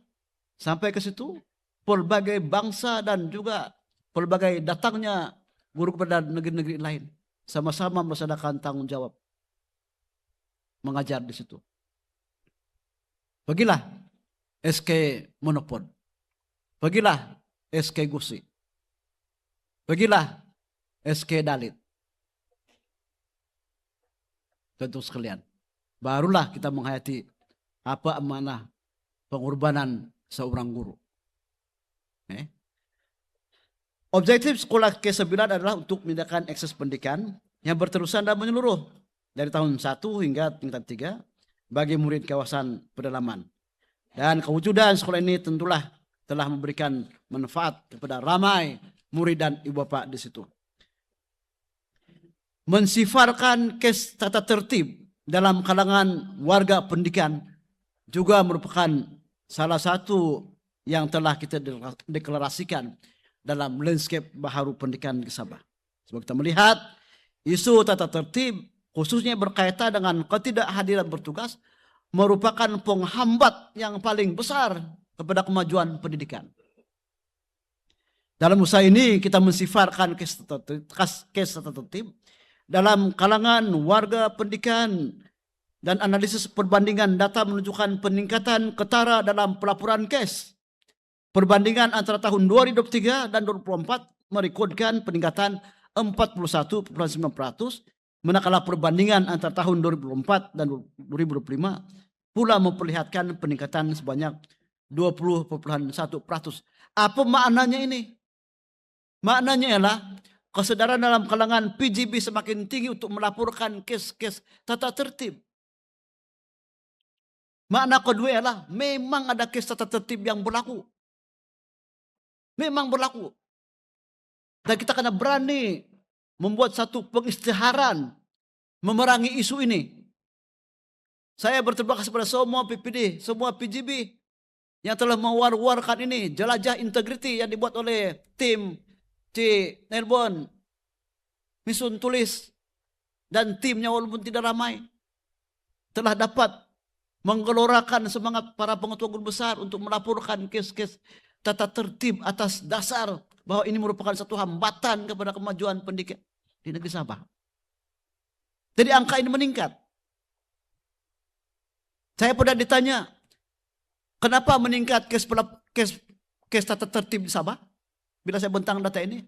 sampai ke situ pelbagai bangsa dan juga pelbagai datangnya guru kepada negeri-negeri lain sama-sama melaksanakan tanggung jawab mengajar di situ. Pergilah SK Monopod, pergilah SK Gusi, pergilah SK Dalit. Tentu sekalian, barulah kita menghayati apa amanah pengorbanan seorang guru. Objektif sekolah K9 adalah untuk menyediakan akses pendidikan yang berterusan dan menyeluruh dari tahun 1 hingga tingkat 3 bagi murid kawasan pedalaman. Dan kewujudan sekolah ini tentulah telah memberikan manfaat kepada ramai murid dan ibu bapak di situ. Mensifarkan kes tata tertib dalam kalangan warga pendidikan juga merupakan salah satu yang telah kita deklarasikan dalam landscape baharu pendidikan di Sabah. Sebab kita melihat isu tata tertib khususnya berkaitan dengan ketidakhadiran bertugas merupakan penghambat yang paling besar kepada kemajuan pendidikan. Dalam usaha ini kita mensifarkan kes tata tertib dalam kalangan warga pendidikan dan analisis perbandingan data menunjukkan peningkatan ketara dalam pelaporan kes. Perbandingan antara tahun 2023 dan 2024 merekodkan peningkatan 41,9%, manakala perbandingan antara tahun 2024 dan 2025 pula memperlihatkan peningkatan sebanyak 20,1%. Apa maknanya ini? Maknanya ialah kesadaran dalam kalangan PGB semakin tinggi untuk melaporkan kes-kes tata tertib. Makna kedua ialah memang ada kes tata tertib yang berlaku. Memang berlaku. Dan kita kena berani membuat satu pengisytiharan memerangi isu ini. Saya berterima kasih kepada semua PPD, semua PGB yang telah mewar-warkan ini, jelajah integriti yang dibuat oleh tim C. Nelbon, Misun Tulis, dan timnya walaupun tidak ramai, telah dapat menggelorakan semangat para pengetua guru besar untuk melaporkan kes-kes tata tertib atas dasar bahwa ini merupakan satu hambatan kepada kemajuan pendidikan di negeri Sabah. Jadi angka ini meningkat. Saya pernah ditanya, kenapa meningkat kes tata tertib di Sabah? Bila saya bentang data ini,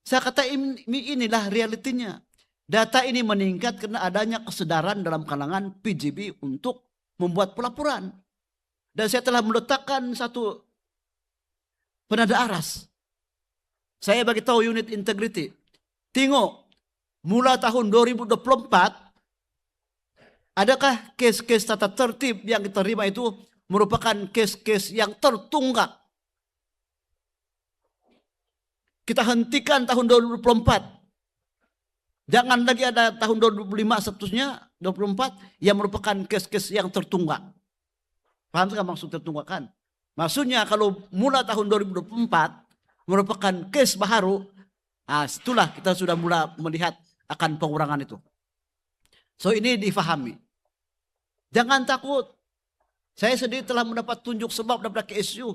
saya kata inilah realitinya. Data ini meningkat karena adanya kesadaran dalam kalangan PGB untuk membuat pelaporan. Dan saya telah meletakkan satu penada aras. Saya bagi tahu unit integrity. Tengok, mula tahun 2024, adakah kes-kes tata tertib yang kita terima itu merupakan kes-kes yang tertunggak. Kita hentikan tahun 2024. Jangan lagi ada tahun 2025 seterusnya, 24, yang merupakan kes-kes yang tertunggak. Paham kan maksud tertunggak kan? Maksudnya kalau mula tahun 2024 merupakan kes baharu, itulah kita sudah mulai melihat akan pengurangan itu. So ini difahami. Jangan takut. Saya sendiri telah mendapat tunjuk sebab daripada KSU.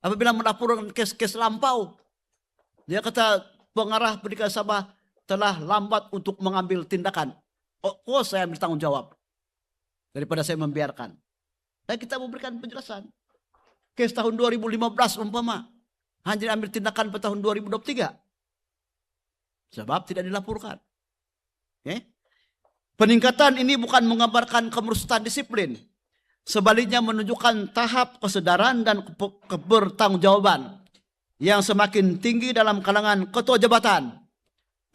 Apabila melaporkan kes-kes lampau, dia kata pengarah pendidikan Sabah telah lambat untuk mengambil tindakan. Oh, saya ambil tanggung jawab daripada saya membiarkan. Dan kita memberikan penjelasan. Kes tahun 2015 umpama hanya ambil tindakan pada tahun 2023. Sebab tidak dilaporkan. Okay? Peningkatan ini bukan menggambarkan kemerosotan disiplin. Sebaliknya menunjukkan tahap kesadaran dan kebertanggungjawaban yang semakin tinggi dalam kalangan ketua jabatan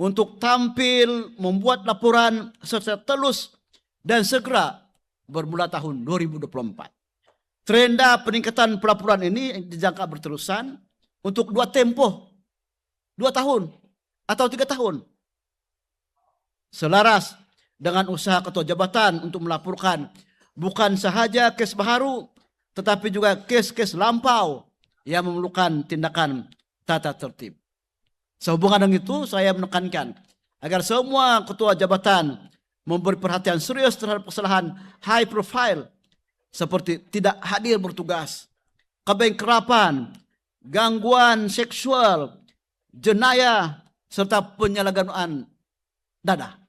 untuk tampil membuat laporan secara telus dan segera bermula tahun 2024. Trenda peningkatan pelaporan ini dijangka berterusan untuk 2 tempoh, 2 tahun atau 3 tahun. Selaras dengan usaha ketua jabatan untuk melaporkan bukan sahaja kes baharu, tetapi juga kes-kes lampau yang memerlukan tindakan tata tertib. Sehubungan dengan itu, saya menekankan agar semua ketua jabatan memberi perhatian serius terhadap kesalahan high profile seperti tidak hadir bertugas, kebengkerapan, gangguan seksual, jenayah, serta penyalahgunaan dana.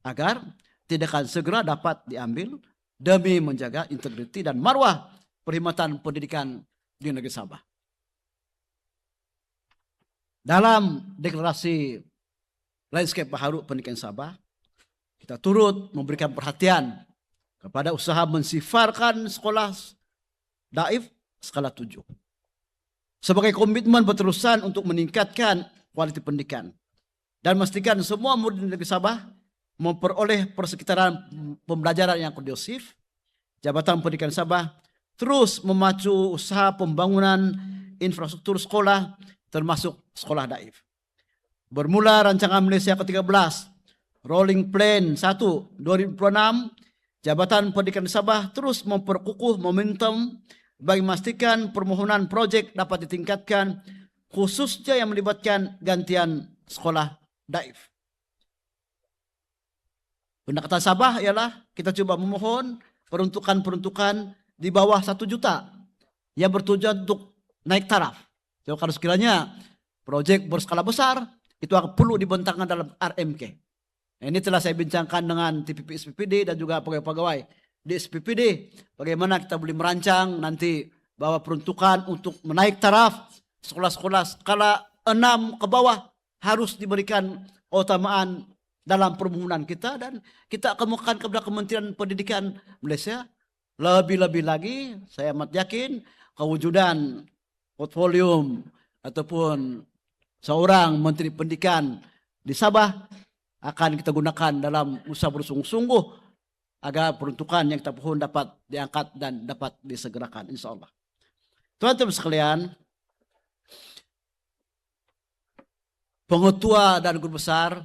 Agar tindakan segera dapat diambil demi menjaga integriti dan marwah perkhidmatan pendidikan di negeri Sabah. Dalam deklarasi landscape baharu pendidikan Sabah, kita turut memberikan perhatian kepada usaha mensifarkan sekolah daif skala 7. Sebagai komitmen berterusan untuk meningkatkan kualitas pendidikan dan memastikan semua murid negeri Sabah memperoleh persekitaran pembelajaran yang kondusif, Jabatan Pendidikan Sabah terus memacu usaha pembangunan infrastruktur sekolah termasuk sekolah daif. Bermula rancangan Malaysia ke-13, Rolling Plan 1 2026, Jabatan Pendidikan Sabah terus memperkukuh momentum bagi memastikan permohonan projek dapat ditingkatkan, khususnya yang melibatkan gantian sekolah daif. Pendekatan Sabah ialah kita coba memohon peruntukan di bawah 1 juta yang bertujuan untuk naik taraf. So, kalau sekiranya projek berskala besar, itu akan perlu dibentangkan dalam RMK. Ini telah saya bincangkan dengan TPP SPPD dan juga pegawai-pegawai di SPPD. Bagaimana kita boleh merancang nanti bahwa peruntukan untuk menaik taraf sekolah-sekolah skala 6 ke bawah harus diberikan utamaan dalam permohonan kita, dan kita kemukakan kepada Kementerian Pendidikan Malaysia. Lebih-lebih lagi, saya amat yakin kewujudan portfolio ataupun seorang Menteri Pendidikan di Sabah akan kita gunakan dalam usaha bersungguh-sungguh agar peruntukan yang kita pohon dapat diangkat dan dapat disegerakan, insyaAllah. Tuan-tuan sekalian, pengetua dan guru besar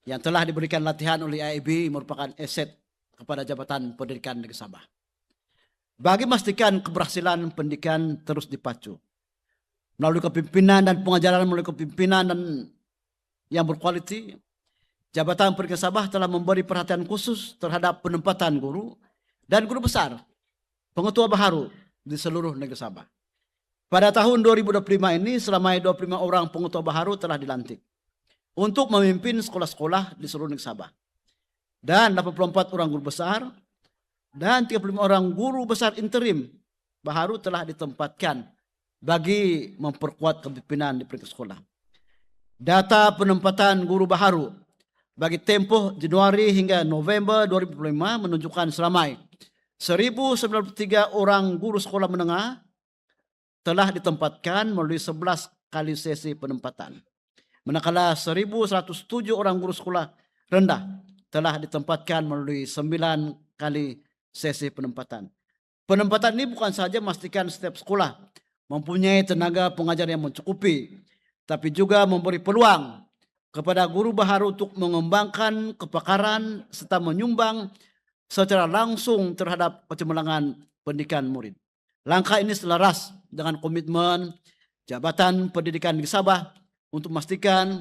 yang telah diberikan latihan oleh AIB merupakan aset kepada Jabatan Pendidikan Negeri Sabah. Bagi memastikan keberhasilan pendidikan terus dipacu melalui kepemimpinan dan pengajaran melalui kepemimpinan dan yang berkualiti, Jabatan Pendidikan Sabah telah memberi perhatian khusus terhadap penempatan guru dan guru besar pengetua baharu di seluruh negeri Sabah. Pada tahun 2025 ini, selama 25 orang pengetua baharu telah dilantik untuk memimpin sekolah-sekolah di seluruh negeri Sabah. Dan 84 orang guru besar dan 35 orang guru besar interim baharu telah ditempatkan bagi memperkuat kepemimpinan di peringkat sekolah. Data penempatan guru baharu bagi tempoh Januari hingga November 2025 menunjukkan seramai 1.093 orang guru sekolah menengah telah ditempatkan melalui 11 kali sesi penempatan. Manakala 1.107 orang guru sekolah rendah telah ditempatkan melalui 9 kali sesi penempatan. Penempatan ini bukan saja memastikan setiap sekolah mempunyai tenaga pengajar yang mencukupi, tapi juga memberi peluang kepada guru baharu untuk mengembangkan kepakaran serta menyumbang secara langsung terhadap kecemerlangan pendidikan murid. Langkah ini selaras dengan komitmen Jabatan Pendidikan Negeri Sabah untuk memastikan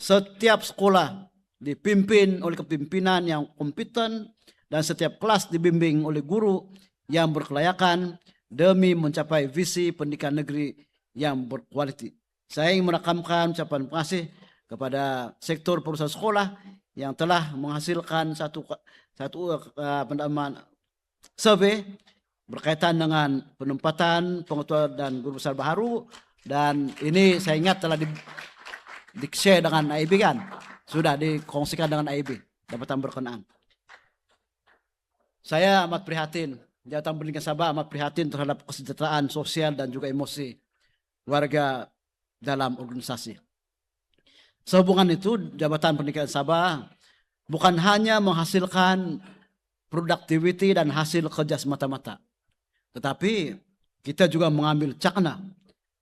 setiap sekolah dipimpin oleh kepimpinan yang kompeten dan setiap kelas dibimbing oleh guru yang berkelayakan demi mencapai visi pendidikan negeri yang berkualiti. Saya ingin merakamkan ucapan terima kasih kepada sektor perusahaan sekolah yang telah menghasilkan satu pendapat survei berkaitan dengan penempatan pengetua dan guru besar baharu, dan ini saya ingat telah di-share dengan AIB kan, sudah dikongsikan dengan AIB, Jabatan berkenaan. Saya amat prihatin, Jabatan Pendidikan Sabah amat prihatin terhadap kesejahteraan sosial dan juga emosi warga dalam organisasi. Sehubungan itu, Jabatan Pendidikan Sabah bukan hanya menghasilkan produktiviti dan hasil kerja semata-mata, tetapi kita juga mengambil cakna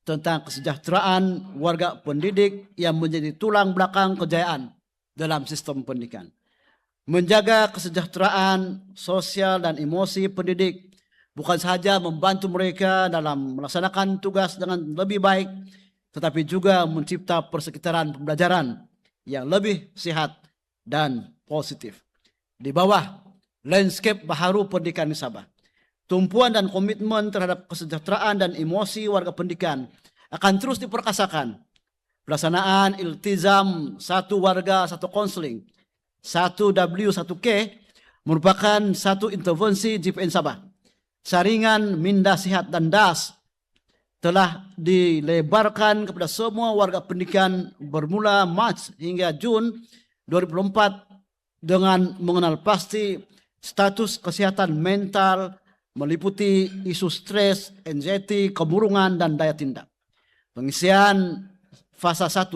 tentang kesejahteraan warga pendidik yang menjadi tulang belakang kejayaan dalam sistem pendidikan. Menjaga kesejahteraan sosial dan emosi pendidik bukan saja membantu mereka dalam melaksanakan tugas dengan lebih baik, tetapi juga mencipta persekitaran pembelajaran yang lebih sehat dan positif. Di bawah landscape baharu pendidikan di Sabah, tumpuan dan komitmen terhadap kesejahteraan dan emosi warga pendidikan akan terus diperkasakan. Pelaksanaan iltizam satu warga satu konseling 1W1K merupakan satu intervensi JPN Sabah. Saringan Minda Sihat dan DAS telah dilebarkan kepada semua warga pendidikan bermula Mac hingga Jun 2024 dengan mengenal pasti status kesehatan mental meliputi isu stres, anxiety, kemurungan, dan daya tindak. Pengisian fasa 1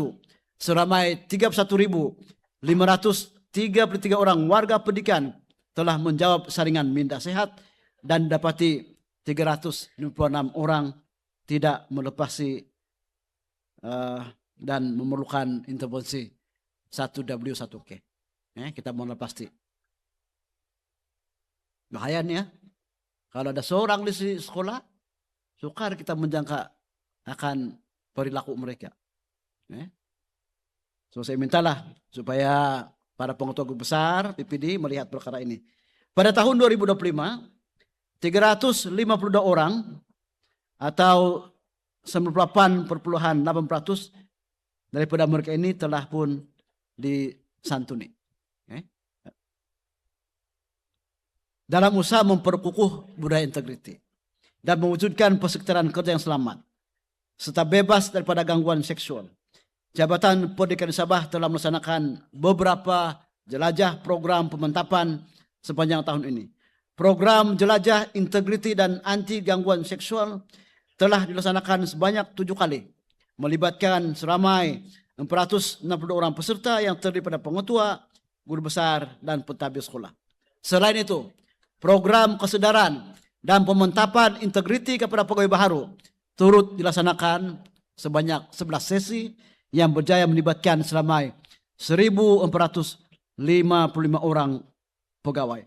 seramai 31.533 orang warga pendidikan telah menjawab saringan Minda Sehat dan dapati 366 orang tidak melepasi dan memerlukan intervensi 1W1K. Kita mengenal pasti. Bahaya nih ya. Kalau ada seorang di sekolah, sukar kita menjangka akan perilaku mereka. So saya mintalah supaya para pengetua guru besar PPD melihat perkara ini. Pada tahun 2025, 352 orang atau 98,8% daripada mereka ini telah pun disantuni. Dalam usaha memperkukuh budaya integriti dan mewujudkan persekitaran kerja yang selamat serta bebas daripada gangguan seksual, Jabatan Pendidikan Sabah telah melaksanakan beberapa jelajah program pemantapan sepanjang tahun ini. Program jelajah integriti dan anti gangguan seksual telah dilaksanakan sebanyak 7 kali, melibatkan seramai 460 orang peserta yang terdiri pada pengetua, guru besar, dan pentadbir sekolah. Selain itu, program kesedaran dan pemantapan integriti kepada pegawai baharu turut dilaksanakan sebanyak 11 sesi yang berjaya melibatkan selama 1.455 orang pegawai.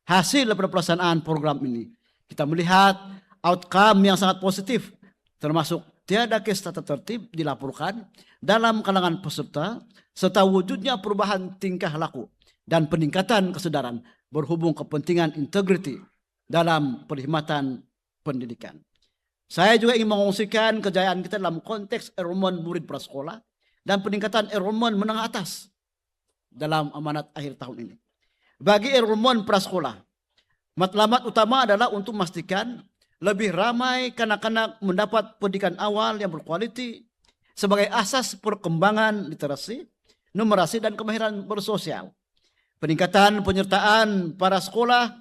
Hasil daripada pelaksanaan program ini, kita melihat outcome yang sangat positif, termasuk tiada kes tata tertib dilaporkan dalam kalangan peserta, serta wujudnya perubahan tingkah laku dan peningkatan kesadaran berhubung kepentingan integriti dalam perkhidmatan pendidikan. Saya juga ingin mengongsikan kejayaan kita dalam konteks enrollment murid prasekolah dan peningkatan enrollment menengah atas dalam amanat akhir tahun ini. Bagi enrollment prasekolah, matlamat utama adalah untuk memastikan lebih ramai kanak-kanak mendapat pendidikan awal yang berkualiti sebagai asas perkembangan literasi, numerasi, dan kemahiran bersosial. Peningkatan penyertaan para sekolah,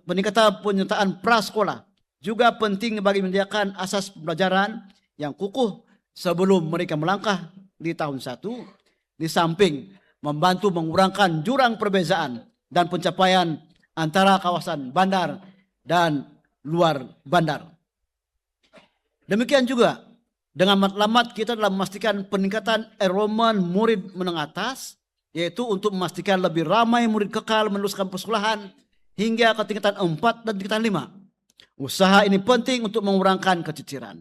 peningkatan penyertaan prasekolah juga penting bagi menyediakan asas pembelajaran yang kukuh sebelum mereka melangkah di tahun 1, di samping membantu mengurangkan jurang perbezaan dan pencapaian antara kawasan bandar dan luar bandar. Demikian juga dengan matlamat kita dalam memastikan peningkatan enrollment murid menengah atas, yaitu untuk memastikan lebih ramai murid kekal meneruskan persekolahan hingga ke tingkatan 4 dan tingkatan 5. Usaha ini penting untuk mengurangkan keciciran,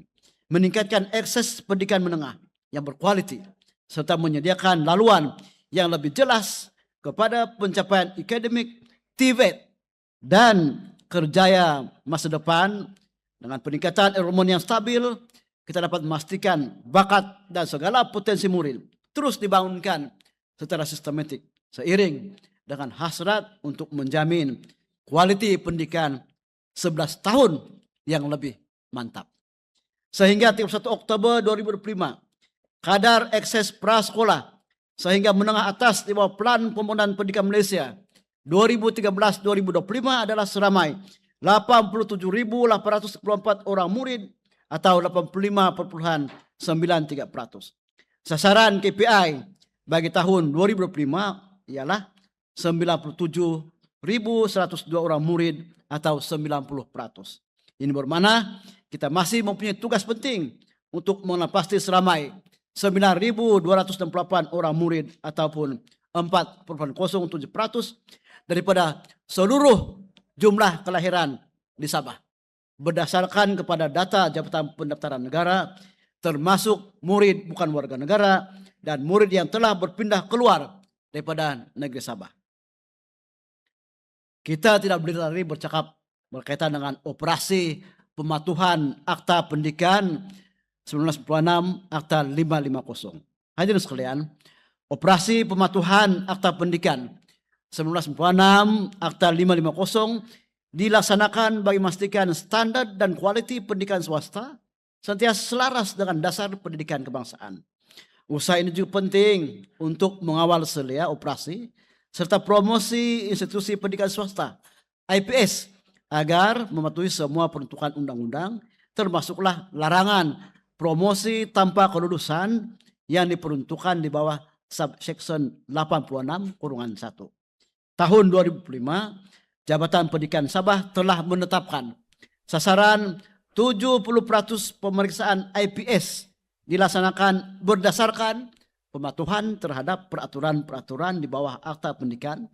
meningkatkan akses pendidikan menengah yang berkualiti, serta menyediakan laluan yang lebih jelas kepada pencapaian akademik, TVET, dan kerjaya masa depan. Dengan peningkatan enrollment yang stabil, kita dapat memastikan bakat dan segala potensi murid terus dibangunkan secara sistematik seiring dengan hasrat untuk menjamin kualiti pendidikan 11 tahun yang lebih mantap. Sehingga 31 Oktober 2025, kadar akses prasekolah sehingga menengah atas di bawah Plan Pembangunan Pendidikan Malaysia 2013-2025 adalah seramai 87.894 orang murid atau 85,93%. Sasaran KPI bagi tahun 2025 ialah 97.102 orang murid atau 90%. Ini bermakna kita masih mempunyai tugas penting untuk menepasti seramai 9.268 orang murid ataupun 4,07% daripada seluruh jumlah kelahiran di Sabah berdasarkan kepada data Jabatan Pendaftaran Negara, termasuk murid bukan warga negara dan murid yang telah berpindah keluar daripada negeri Sabah. Kita tidak boleh lari bercakap berkaitan dengan operasi pematuhan Akta Pendidikan 1996 Akta 550. Hadirin sekalian, operasi pematuhan Akta Pendidikan 1996 Akta 550 dilaksanakan bagi memastikan standar dan kualiti pendidikan swasta sentiasa selaras dengan dasar pendidikan kebangsaan. Usaha ini juga penting untuk mengawal selia operasi serta promosi institusi pendidikan swasta IPS agar mematuhi semua peruntukan undang-undang, termasuklah larangan promosi tanpa kelulusan yang diperuntukkan di bawah subsection 86(1). Tahun 2005, Jabatan Pendidikan Sabah telah menetapkan sasaran 70% pemeriksaan IPS dilaksanakan berdasarkan pematuhan terhadap peraturan-peraturan di bawah Akta Pendidikan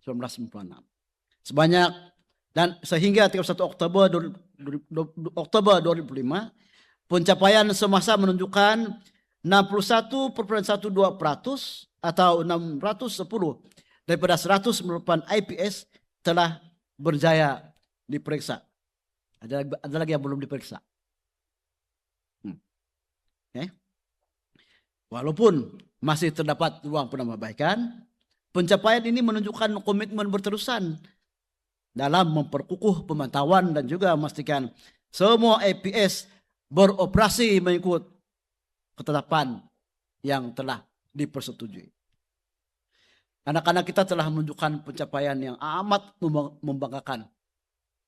1996. Sehingga 31 Oktober 2005, pencapaian semasa menunjukkan 61,12% atau 610 daripada 198 IPS telah berjaya diperiksa. Ada lagi yang belum diperiksa. Okay. Walaupun masih terdapat ruang penambahbaikan, pencapaian ini menunjukkan komitmen berterusan dalam memperkukuh pemantauan dan juga memastikan semua IPS beroperasi mengikut ketetapan yang telah dipersetujui. Anak-anak kita telah menunjukkan pencapaian yang amat membanggakan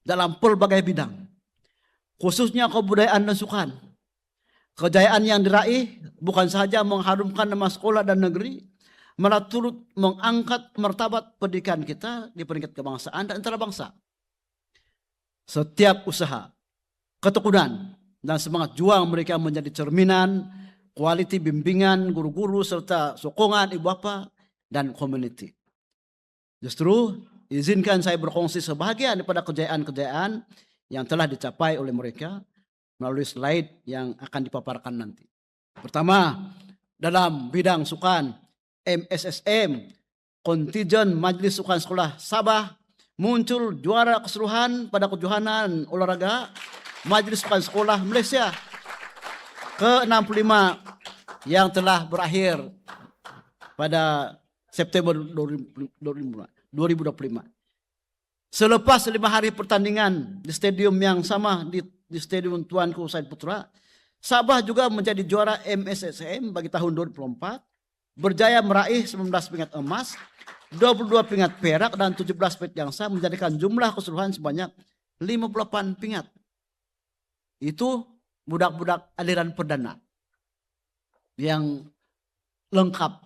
dalam pelbagai bidang, khususnya kebudayaan dan sukan. Kejayaan yang diraih bukan sahaja mengharumkan nama sekolah dan negeri, malah turut mengangkat martabat pendidikan kita di peringkat kebangsaan dan antarabangsa. Setiap usaha, ketekunan, dan semangat juang mereka menjadi cerminan quality bimbingan guru-guru serta sokongan ibu bapa dan community. Justru izinkan saya berkongsi sebahagian daripada kejayaan-kejayaan yang telah dicapai oleh mereka melalui slide yang akan dipaparkan nanti. Pertama, dalam bidang sukan MSSM, kontingen Majelis Sukan Sekolah Sabah muncul juara keseluruhan pada kejuaraan olahraga Majelis Sukan Sekolah Malaysia ke-65 yang telah berakhir pada September 2025. Selepas 5 hari pertandingan di stadium yang sama di stadium Tuanku Said Putra, Sabah juga menjadi juara MSSM bagi tahun 2024, berjaya meraih 19 pingat emas, 22 pingat perak dan 17 pingat yang sah, menjadikan jumlah keseluruhan sebanyak 58 pingat. Itu budak-budak aliran perdana yang lengkap.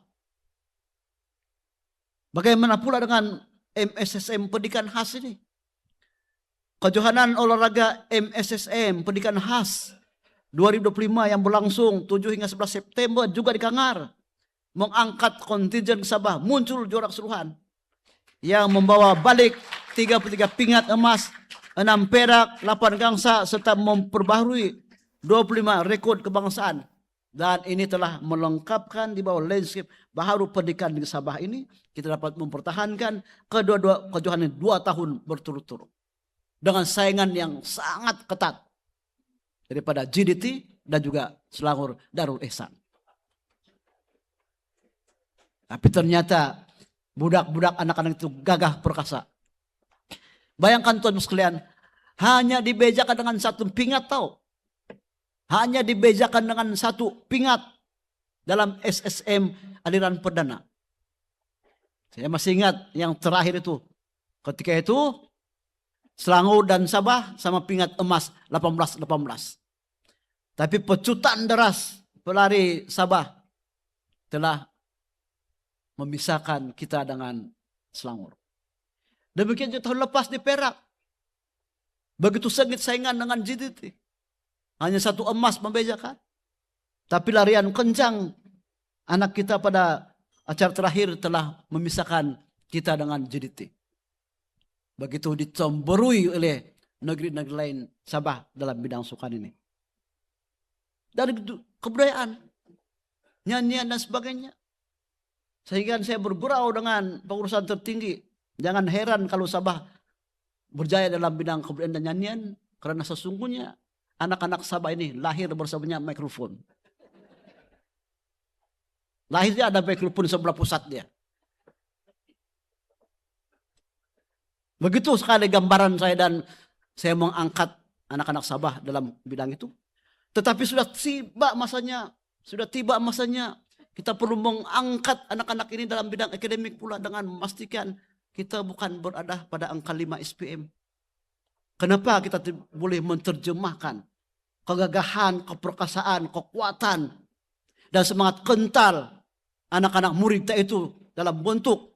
Bagaimana pula dengan MSSM pendidikan khas ini? Kejohanan olahraga MSSM pendidikan khas 2025 yang berlangsung 7 hingga 11 September juga di Kangar mengangkat kontingen Sabah, muncul juara keseluruhan yang membawa balik 33 pingat emas, 6 perak, 8 gangsa serta memperbaharui 25 rekod kebangsaan. Dan ini telah melengkapkan di bawah landscape baharu pendidikan di Sabah ini, kita dapat mempertahankan kedua-dua kejohanan 2 tahun berturut-turut dengan saingan yang sangat ketat daripada GDT dan juga Selangor Darul Ihsan. Tapi ternyata budak-budak anak-anak itu gagah perkasa. Bayangkan tuan sekalian, hanya dibejakan dengan 1 pingat tahu. Hanya dibejakan dengan 1 pingat dalam SSM aliran perdana. Saya masih ingat yang terakhir itu. Ketika itu Selangor dan Sabah sama pingat emas 18-18. Tapi pecutan deras pelari Sabah telah memisahkan kita dengan Selangor. Demikian juga tahun lepas di Perak. Begitu sengit saingan dengan GDT. Hanya 1 emas membedakan. Tapi larian kencang anak kita pada acara terakhir telah memisahkan kita dengan GDT. Begitu dicemburui oleh negeri-negeri lain Sabah dalam bidang sukan ini. Dari kebudayaan, nyanyian dan sebagainya. Sehingga saya bergurau dengan pengurusan tertinggi. Jangan heran kalau Sabah berjaya dalam bidang kebudayaan dan nyanyian. Karena sesungguhnya anak-anak Sabah ini lahir bersamanya mikrofon. Lahirnya ada mikrofon sebelah pusat dia. Begitu sekali gambaran saya dan saya mengangkat anak-anak Sabah dalam bidang itu. Tetapi sudah tiba masanya kita perlu mengangkat anak-anak ini dalam bidang akademik pula dengan memastikan kita bukan berada pada angka 5 SPM. Kenapa kita boleh menerjemahkan kegagahan, keperkasaan, kekuatan, dan semangat kental anak-anak murid kita itu dalam bentuk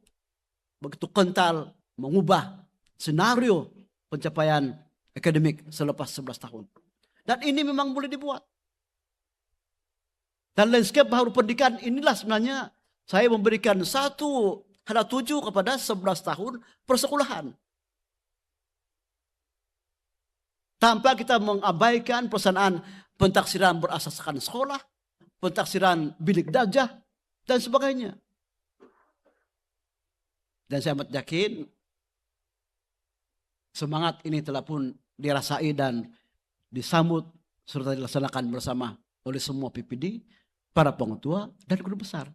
begitu kental mengubah senario pencapaian akademik selepas 11 tahun. Dan ini memang boleh dibuat. Dan landscape baharu pendidikan inilah sebenarnya saya memberikan satu ada 7 kepada 11 tahun persekolahan. Tanpa kita mengabaikan pelaksanaan pentaksiran berasaskan sekolah, pentaksiran bilik dajah, dan sebagainya. Dan saya amat yakin semangat ini telah pun dirasai dan disambut serta dilaksanakan bersama oleh semua PPD, para pengetua, dan guru besar.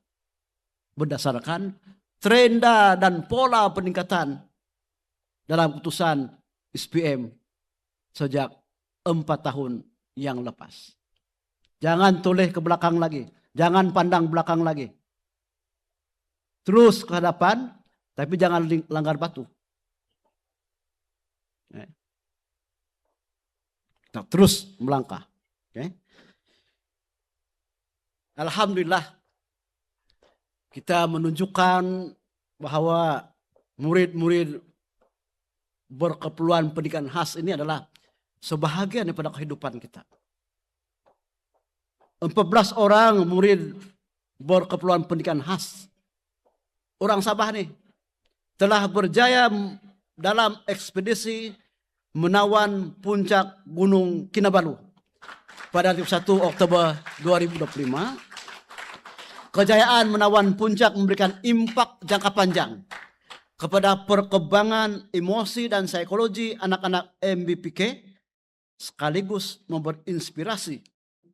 Berdasarkan trenda dan pola peningkatan dalam putusan SPM sejak 4 tahun yang lepas. Jangan toleh ke belakang lagi. Jangan pandang belakang lagi. Terus ke hadapan, tapi jangan langgar batu. Kita terus melangkah. Okay. Alhamdulillah, kita menunjukkan bahwa murid-murid berkeperluan pendidikan khas ini adalah sebahagian daripada kehidupan kita. 14 orang murid berkeperluan pendidikan khas. Orang Sabah nih telah berjaya dalam ekspedisi menawan puncak Gunung Kinabalu pada 1 Oktober 2025. Kejayaan menawan puncak memberikan impak jangka panjang kepada perkembangan emosi dan psikologi anak-anak MBPK, sekaligus memberi inspirasi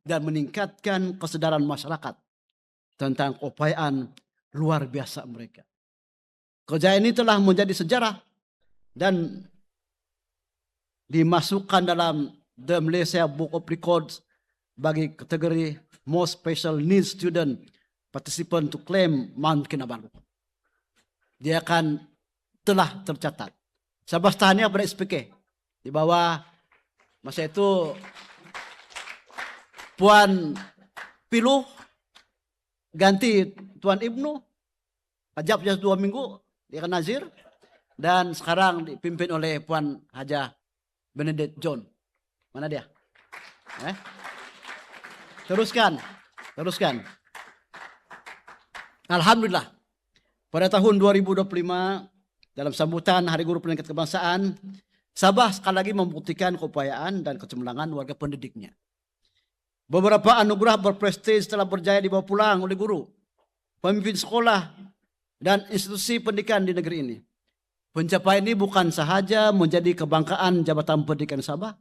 dan meningkatkan kesadaran masyarakat tentang keupayaan luar biasa mereka. Kejayaan ini telah menjadi sejarah dan dimasukkan dalam The Malaysia Book of Records bagi kategori Most Special Needs Student Participant to claim Mount Kinabalu. Dia akan telah tercatat. Sabah tahniah pada SPK. Di bawah masa itu Puan Pilu ganti Tuan Ibnu. Ajab just 2 minggu dia akan nazir. Dan sekarang dipimpin oleh Puan Hajah Benedict John. Mana dia? Teruskan. Alhamdulillah, pada tahun 2025 dalam sambutan Hari Guru Pendidikan Kebangsaan, Sabah sekali lagi membuktikan keupayaan dan kecemerlangan warga pendidiknya. Beberapa anugerah berprestij telah berjaya dibawa pulang oleh guru, pemimpin sekolah, dan institusi pendidikan di negeri ini. Pencapaian ini bukan sahaja menjadi kebanggaan Jabatan Pendidikan Sabah,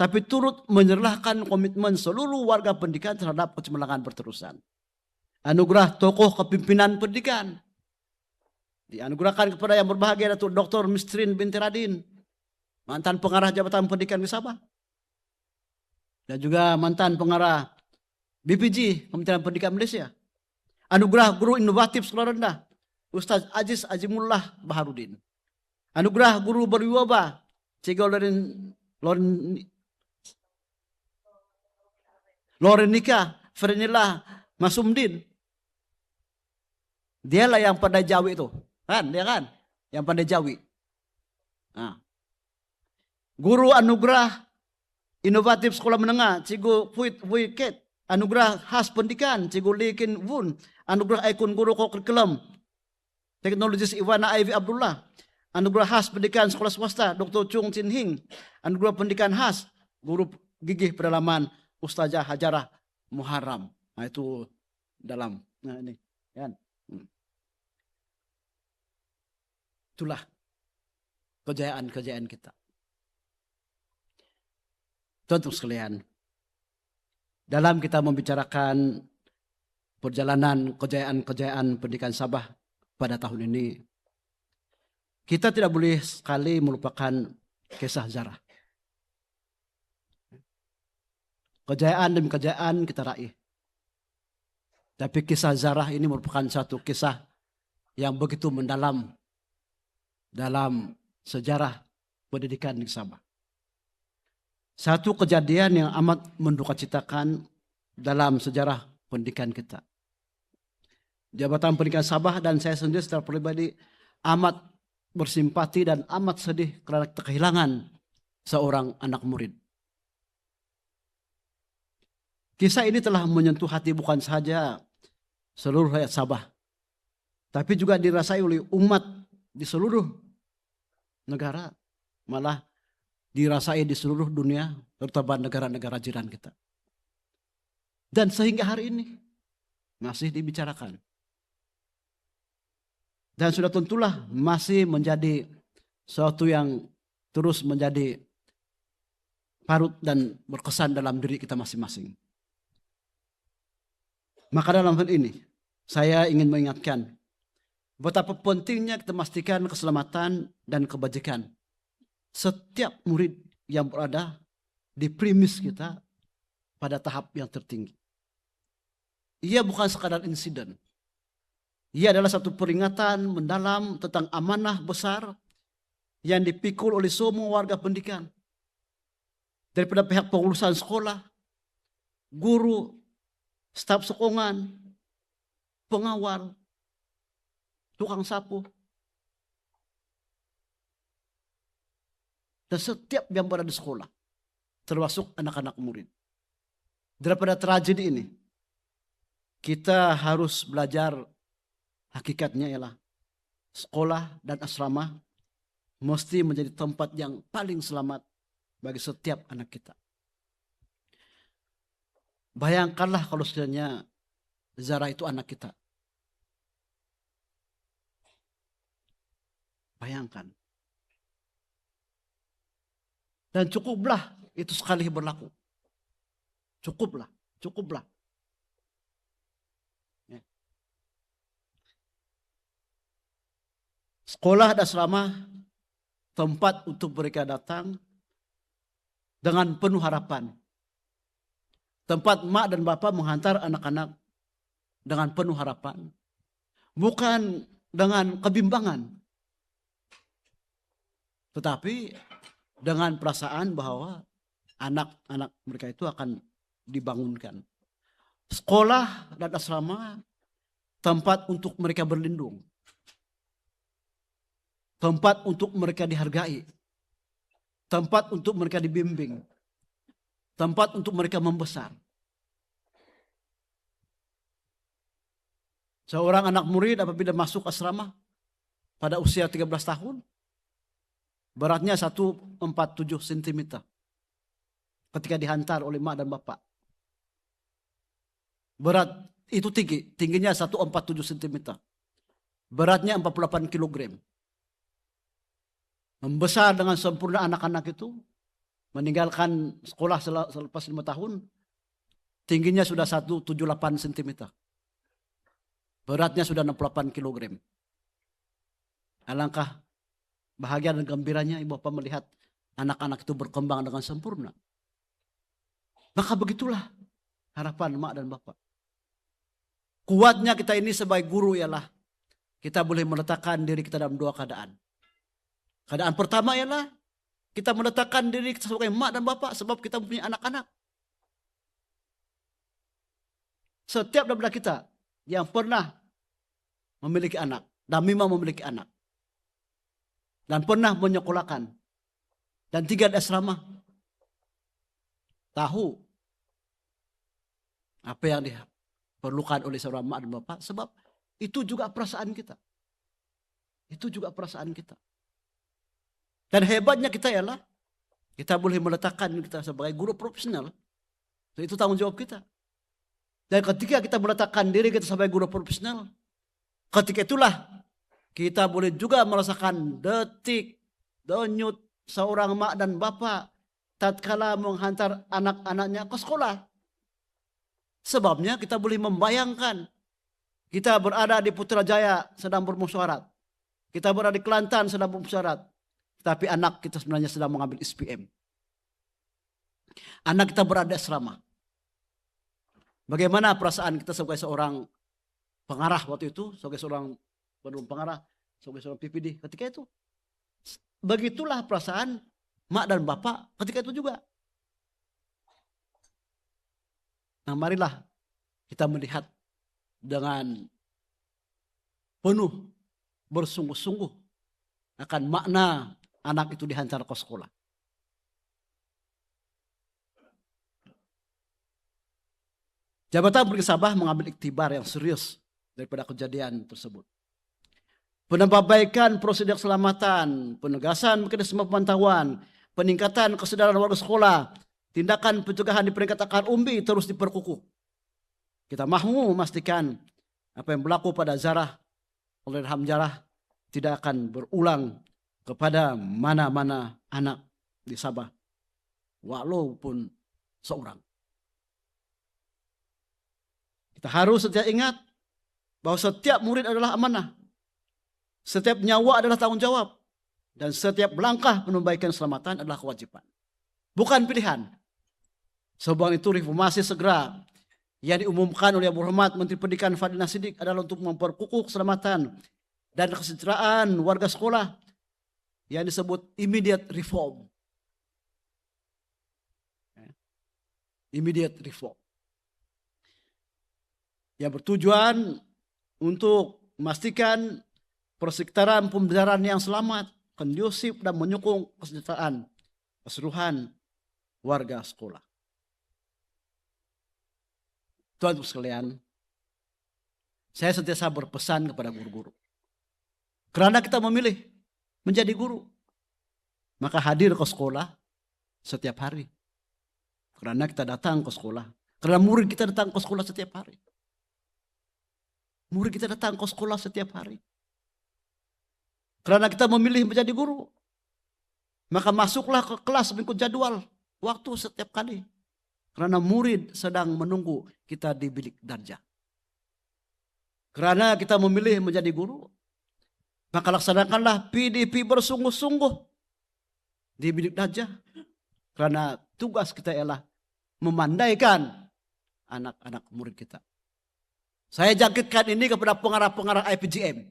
tapi turut menyerahkan komitmen seluruh warga pendidikan terhadap kecemerlangan berterusan. Anugerah tokoh kepimpinan pendidikan dianugerahkan kepada yang berbahagia Datuk Dr. Mistrin binti Radin, mantan pengarah Jabatan Pendidikan di Sabah, dan juga mantan pengarah BPG Kementerian Pendidikan Malaysia. Anugerah Guru Inovatif Sekolah Rendah Ustaz Aziz Azimullah Baharudin. Anugerah Guru Berwibawa Cikgu Lorenika Frenila Masumdin. Dialah yang pandai Jawi itu. Dia kan? Yang pandai Jawi. Nah. Guru Anugerah Inovatif Sekolah Menengah Cikgu Hui Ket. Anugerah Khas Pendidikan Cikgu Lee Kin Wun. Anugerah Ikon Guru Kurikulum Teknologis Iwana Ivy Abdullah. Anugerah Khas Pendidikan Sekolah Swasta Dr. Chung Chin Hing. Anugerah Pendidikan Khas Guru Gigih Pedalaman Ustazah Hajarah Muharram. Nah, itu dalam ini kan. Itulah kejayaan-kejayaan kita. Tentu sekalian, dalam kita membicarakan perjalanan kejayaan-kejayaan pendidikan Sabah pada tahun ini, kita tidak boleh sekali melupakan kisah Zarah. Kejayaan demi kejayaan kita raih. Tapi kisah Zarah ini merupakan satu kisah yang begitu mendalam dalam sejarah pendidikan di Sabah. Satu kejadian yang amat mendukacitakan dalam sejarah pendidikan kita. Jabatan Pendidikan Sabah dan saya sendiri secara pribadi amat bersimpati dan amat sedih karena kehilangan seorang anak murid. Kisah ini telah menyentuh hati bukan saja seluruh rakyat Sabah, tapi juga dirasai oleh umat di seluruh negara, malah dirasai di seluruh dunia, terutama negara-negara jiran kita. Dan sehingga hari ini masih dibicarakan. Dan sudah tentulah masih menjadi sesuatu yang terus menjadi parut dan berkesan dalam diri kita masing-masing. Maka dalam hal ini, saya ingin mengingatkan betapa pentingnya kita memastikan keselamatan dan kebajikan setiap murid yang berada di premis kita pada tahap yang tertinggi. Ia bukan sekadar insiden. Ia adalah satu peringatan mendalam tentang amanah besar yang dipikul oleh semua warga pendidikan. Daripada pihak pengurusan sekolah, guru, staf sokongan, pengawal, tukang sapu, dan setiap yang berada di sekolah, termasuk anak-anak murid. daripada tragedi ini, kita harus belajar hakikatnya ialah sekolah dan asrama mesti menjadi tempat yang paling selamat bagi setiap anak kita. Bayangkanlah kalau sekiranya Zara itu anak kita. Bayangkan. Dan cukuplah itu sekali berlaku. Cukuplah. Ya. Sekolah dan asrama tempat untuk mereka datang dengan penuh harapan. Tempat mak dan bapak menghantar anak-anak dengan penuh harapan. Bukan dengan kebimbangan. Tetapi dengan perasaan bahwa anak-anak mereka itu akan dibangunkan. Sekolah dan asrama tempat untuk mereka berlindung. Tempat untuk mereka dihargai. Tempat untuk mereka dibimbing. Tempat untuk mereka membesar. Seorang anak murid apabila masuk asrama pada usia 13 tahun, beratnya 147 cm ketika dihantar oleh mak dan bapak. Berat itu tingginya 147 cm. Beratnya 48 kg. Membesar dengan sempurna anak-anak itu, meninggalkan sekolah selepas 5 tahun, tingginya sudah 178 cm. Beratnya sudah 68 kg. Alangkah bahagia dan gembiranya ibu bapak melihat anak-anak itu berkembang dengan sempurna. Maka begitulah harapan mak dan bapak. Kuatnya kita ini sebagai guru ialah kita boleh meletakkan diri kita dalam 2 keadaan. Keadaan pertama ialah kita meletakkan diri kita sebagai mak dan bapak sebab kita mempunyai anak-anak. Setiap daripada kita yang pernah memiliki anak dan memang memiliki anak dan pernah menyekolahkan dan tinggal di asrama, tahu apa yang diperlukan oleh seorang mak dan bapak, sebab itu juga perasaan kita. Itu juga perasaan kita. Dan hebatnya kita ialah kita boleh meletakkan kita sebagai guru profesional. Itu tanggung jawab kita. Dan ketika kita meletakkan diri kita sebagai guru profesional, ketika itulah kita boleh juga merasakan detik, denyut seorang mak dan bapak tatkala menghantar anak-anaknya ke sekolah. Sebabnya kita boleh membayangkan kita berada di Putrajaya sedang bermusyawarat. Kita berada di Kelantan sedang bermusyawarat. Tapi anak kita sebenarnya sedang mengambil SPM. Anak kita berada di asrama. Bagaimana perasaan kita sebagai seorang pengarah waktu itu, sebagai seorang pengarah, sebagai seorang PPD ketika itu? Begitulah perasaan mak dan bapak ketika itu juga. Nah, marilah kita melihat dengan penuh bersungguh-sungguh akan makna anak itu dihantar ke sekolah. Jabatan Pemerintah Sabah mengambil iktibar yang serius daripada kejadian tersebut. Penambahbaikan prosedur keselamatan, penegasan mekanisme pemantauan, peningkatan kesadaran warga sekolah, tindakan pencegahan di peringkat akar umbi terus diperkukuh. Kita mahu memastikan apa yang berlaku pada Zarah oleh Hamzah tidak akan berulang kepada mana-mana anak di Sabah, walaupun seorang. Kita harus setia ingat bahwa setiap murid adalah amanah. Setiap nyawa adalah tanggung jawab. Dan setiap langkah perbaikan keselamatan adalah kewajiban. Bukan pilihan. Sebab itu reformasi segera yang diumumkan oleh Yang Berhormat Menteri Pendidikan Fadil Nasidik adalah untuk memperkukuh keselamatan dan kesejahteraan warga sekolah yang disebut immediate reform. Immediate reform. Yang bertujuan untuk memastikan persekitaran pembelajaran yang selamat, kondusif dan menyokong kesejahteraan keseluruhan warga sekolah. Tuan-tuan sekalian, saya sentiasa berpesan kepada guru-guru. Karena kita memilih menjadi guru, maka hadir ke sekolah setiap hari. Karena kita datang ke sekolah. Karena murid kita datang ke sekolah setiap hari. Murid kita datang ke sekolah setiap hari. Karena kita memilih menjadi guru, maka masuklah ke kelas mengikut jadwal waktu setiap kali. Karena murid sedang menunggu kita di bilik darjah. Karena kita memilih menjadi guru, maka laksanakanlah PDP bersungguh-sungguh di bilik darjah. Karena tugas kita ialah memandaikan anak-anak murid kita. Saya jangkitkan ini kepada pengarah-pengarah IPGM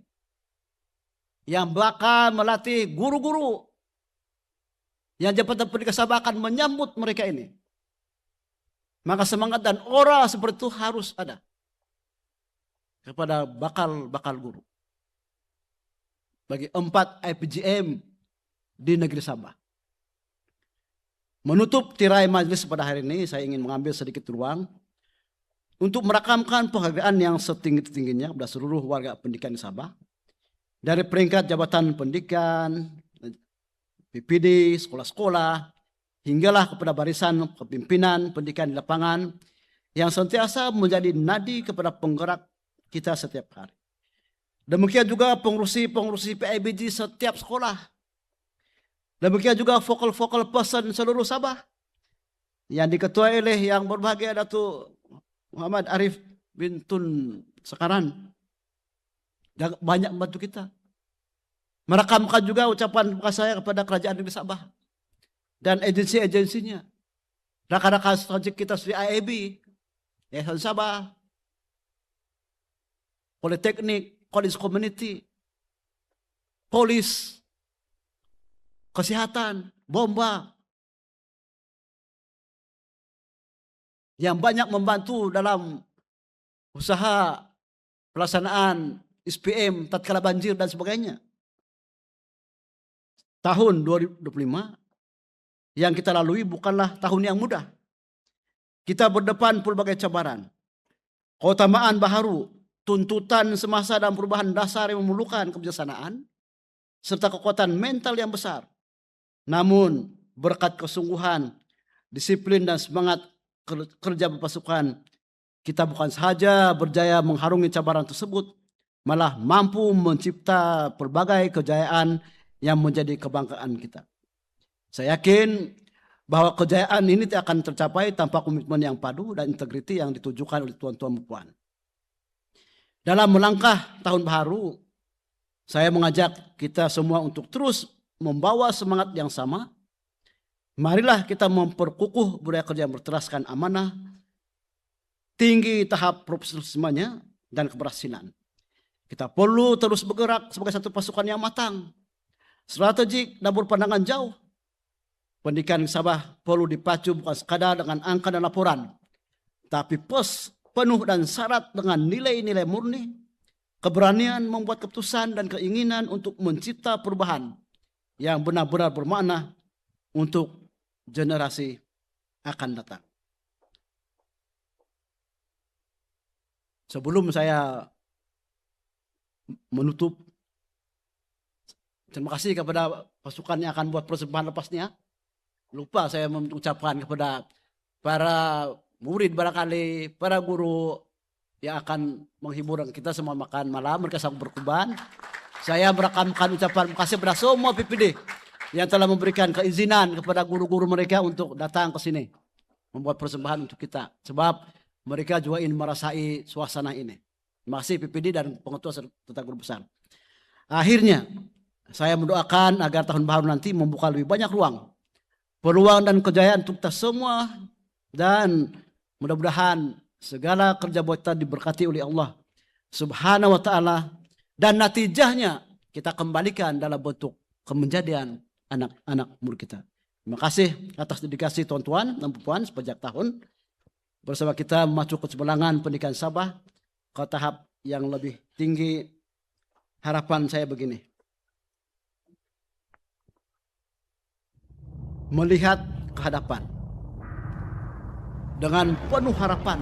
yang bakal melatih guru-guru yang Jabatan Pendidikan Sabah akan menyambut mereka ini. Maka semangat dan aura seperti itu harus ada kepada bakal guru bagi 4 IPGM di negeri Sabah. Menutup tirai majelis pada hari ini, saya ingin mengambil sedikit ruang untuk merakamkan penghargaan yang setinggi-tingginya kepada seluruh warga pendidikan di Sabah. Dari peringkat jabatan pendidikan, PPD, sekolah-sekolah, hinggalah kepada barisan kepimpinan pendidikan di lapangan yang sentiasa menjadi nadi kepada penggerak kita setiap hari. Demikian juga pengurusi PIBG setiap sekolah. Demikian juga vokal person seluruh Sabah yang diketuai oleh yang berbahagia Datuk Muhammad Arif bin Tun Sekaran. Dan banyak membantu kita. Merakamkan juga ucapan terima kasih saya kepada Kerajaan Negeri Sabah dan agensi-agensinya. Rakan-rakan strategik kita seperti IAB, Yayasan Sabah, Politeknik, College Community, Polis, Kesehatan, Bomba, yang banyak membantu dalam usaha pelaksanaan SPM tatkala banjir dan sebagainya. Tahun 2025 yang kita lalui bukanlah tahun yang mudah. Kita berdepan berbagai cabaran, keutamaan baharu, tuntutan semasa dan perubahan dasar yang memerlukan kebijaksanaan, serta kekuatan mental yang besar. Namun berkat kesungguhan, disiplin dan semangat kerja berpasukan, kita bukan sahaja berjaya mengharungi cabaran tersebut, malah mampu mencipta berbagai kejayaan yang menjadi kebanggaan kita. Saya yakin bahwa kejayaan ini tidak akan tercapai tanpa komitmen yang padu dan integriti yang ditujukan oleh tuan-tuan dan puan. Dalam melangkah tahun baru, saya mengajak kita semua untuk terus membawa semangat yang sama. Marilah kita memperkukuh budaya kerja yang berteraskan amanah, tinggi tahap profesionalismenya dan keberhasilan. Kita perlu terus bergerak sebagai satu pasukan yang matang, strategik dan berpandangan jauh. Pendidikan Sabah perlu dipacu bukan sekadar dengan angka dan laporan, tapi penuh dan syarat dengan nilai-nilai murni, keberanian membuat keputusan dan keinginan untuk mencipta perubahan yang benar-benar bermakna untuk generasi akan datang. Sebelum saya menutup, terima kasih kepada pasukan yang akan buat persembahan lepasnya. Lupa saya mengucapkan kepada para murid barangkali, para guru yang akan menghibur kita semua makan malam, mereka sangat berkorban. Saya merakamkan ucapan terima kasih kepada semua PPD yang telah memberikan keizinan kepada guru-guru mereka untuk datang ke sini membuat persembahan untuk kita. Sebab mereka juga ingin merasai suasana ini. Terima kasih PPD dan pengetua serta guru besar. Akhirnya saya mendoakan agar tahun baru nanti membuka lebih banyak ruang, peluang dan kejayaan untuk kita semua, dan mudah-mudahan segala kerja buat kita diberkati oleh Allah Subhanahu wa ta'ala, dan natijahnya kita kembalikan dalam bentuk kemenjadian anak-anak murid kita. Terima kasih atas dedikasi tuan-tuan dan puan sepanjang tahun bersama kita memacu kecemerlangan pendidikan Sabah ke tahap yang lebih tinggi. Harapan saya begini, melihat ke hadapan dengan penuh harapan,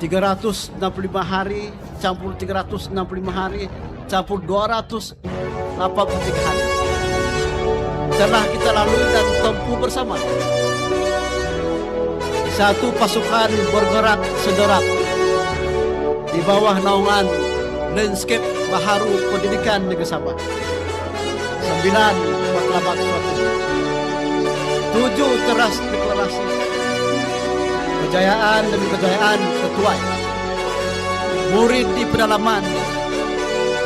365 hari campur 365 hari campur 283 hari telah kita lalui dan tempuh bersama. Satu pasukan bergerak sederap di bawah naungan Landscape Baharu Pendidikan Negeri Sabah. 9 matlamat suatu, 7 teras deklarasi, kejayaan demi kejayaan sesuai. Murid di pedalaman,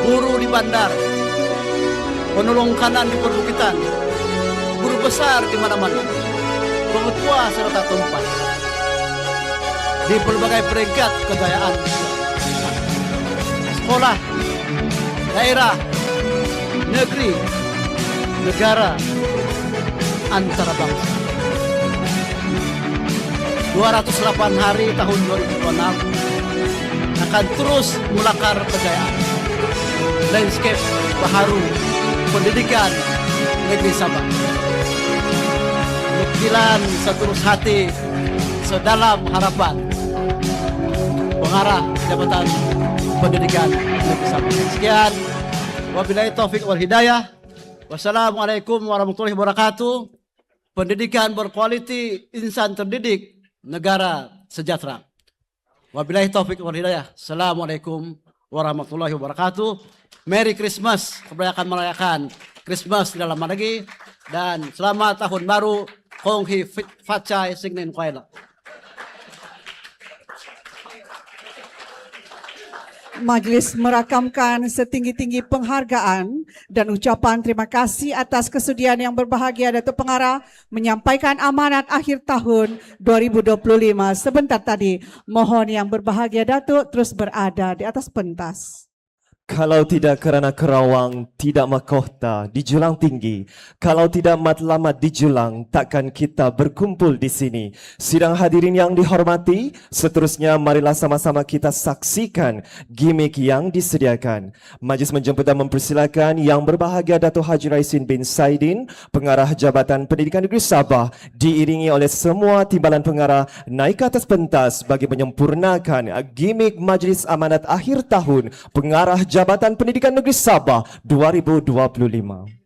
guru di bandar, penolong kanan di perbukitan, guru besar di mana-mana, pengetua serta tempat di berbagai peringkat kejayaan. Sekolah, daerah, negeri, negara, antara bangsa. 208 hari tahun 2026 akan terus melakar kejayaan. Landscape Baharu Pendidikan Negeri Sabah. Nukilan setulus hati, sedalam harapan. Pengarah Jabatan Pendidikan Negeri Sabah. Sekian. Wabillahi taufiq wal hidayah. Wassalamualaikum warahmatullahi wabarakatuh. Pendidikan berkualiti, insan terdidik, negara sejahtera. Wabillahi taufiq wal hidayah. Assalamualaikum warahmatullahi wabarakatuh. Merry Christmas. Kebanyakan merayakan Christmas di dalam lagi. Dan selamat tahun baru. Kong Hi Fat Chai Sing Nen Kuai La. Majlis merakamkan setinggi-tinggi penghargaan dan ucapan terima kasih atas kesudian yang berbahagia Datuk Pengarah menyampaikan amanat akhir tahun 2025 sebentar tadi. Mohon yang berbahagia Datuk terus berada di atas pentas. Kalau tidak kerana Kerawang, tidak mahkota di julang tinggi. Kalau tidak matlamat di julang, takkan kita berkumpul di sini. Sidang hadirin yang dihormati, seterusnya marilah sama-sama kita saksikan gimmick yang disediakan. Majlis menjemput dan mempersilakan yang berbahagia Dato' Haji Raisin bin Saidin, Pengarah Jabatan Pendidikan Negeri Sabah, diiringi oleh semua timbalan pengarah naik ke atas pentas bagi menyempurnakan gimmick Majlis Amanat Akhir Tahun Pengarah Jabatan Pendidikan Negeri Sabah 2025.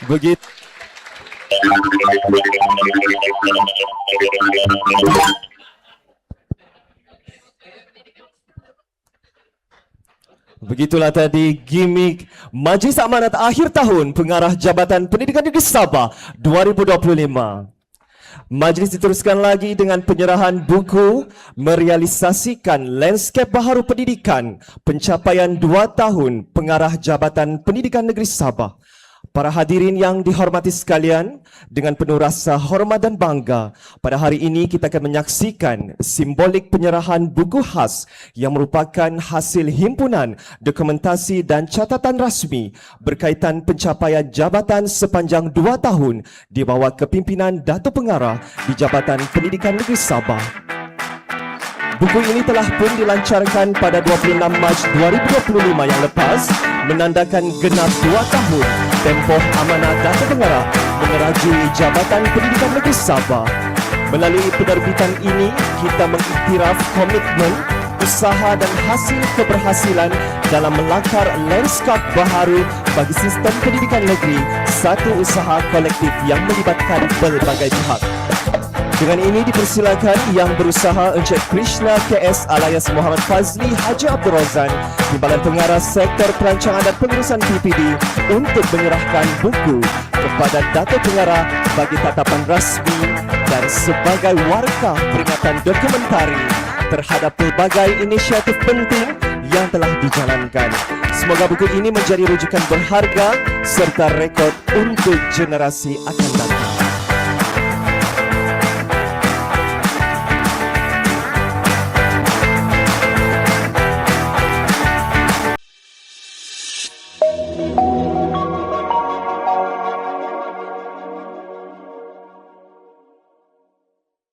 Begitu. Begitulah tadi gimmick Majlis Amanat Akhir Tahun Pengarah Jabatan Pendidikan Negeri Sabah 2025. Majlis diteruskan lagi dengan penyerahan buku merealisasikan Landscape Baharu Pendidikan pencapaian 2 tahun Pengarah Jabatan Pendidikan Negeri Sabah. Para hadirin yang dihormati sekalian, dengan penuh rasa hormat dan bangga, pada hari ini kita akan menyaksikan simbolik penyerahan buku khas yang merupakan hasil himpunan dokumentasi dan catatan rasmi berkaitan pencapaian jabatan sepanjang 2 tahun di bawah kepimpinan Datuk Pengarah di Jabatan Pendidikan Negeri Sabah. Buku ini telah pun dilancarkan pada 26 Mac 2025 yang lepas, menandakan genap 2 tahun tempoh amanah Datuk Pengarah mengerajui Jabatan Pendidikan Negeri Sabah. Melalui penerbitan ini, kita mengiktiraf komitmen, usaha dan hasil keberhasilan dalam melakar lanskap baharu bagi sistem pendidikan negeri, satu usaha kolektif yang melibatkan pelbagai pihak. Dengan ini dipersilakan Yang Berusaha Encik Krishna KS alias Muhammad Fazli Haji Abdul Razan, Timbalan Pengarah Sektor Perancangan dan Pengurusan PPD untuk menyerahkan buku kepada Datuk Pengarah bagi tatapan rasmi dan sebagai warkah peringatan dokumentari terhadap pelbagai inisiatif penting yang telah dijalankan. Semoga buku ini menjadi rujukan berharga serta rekod untuk generasi akan datang.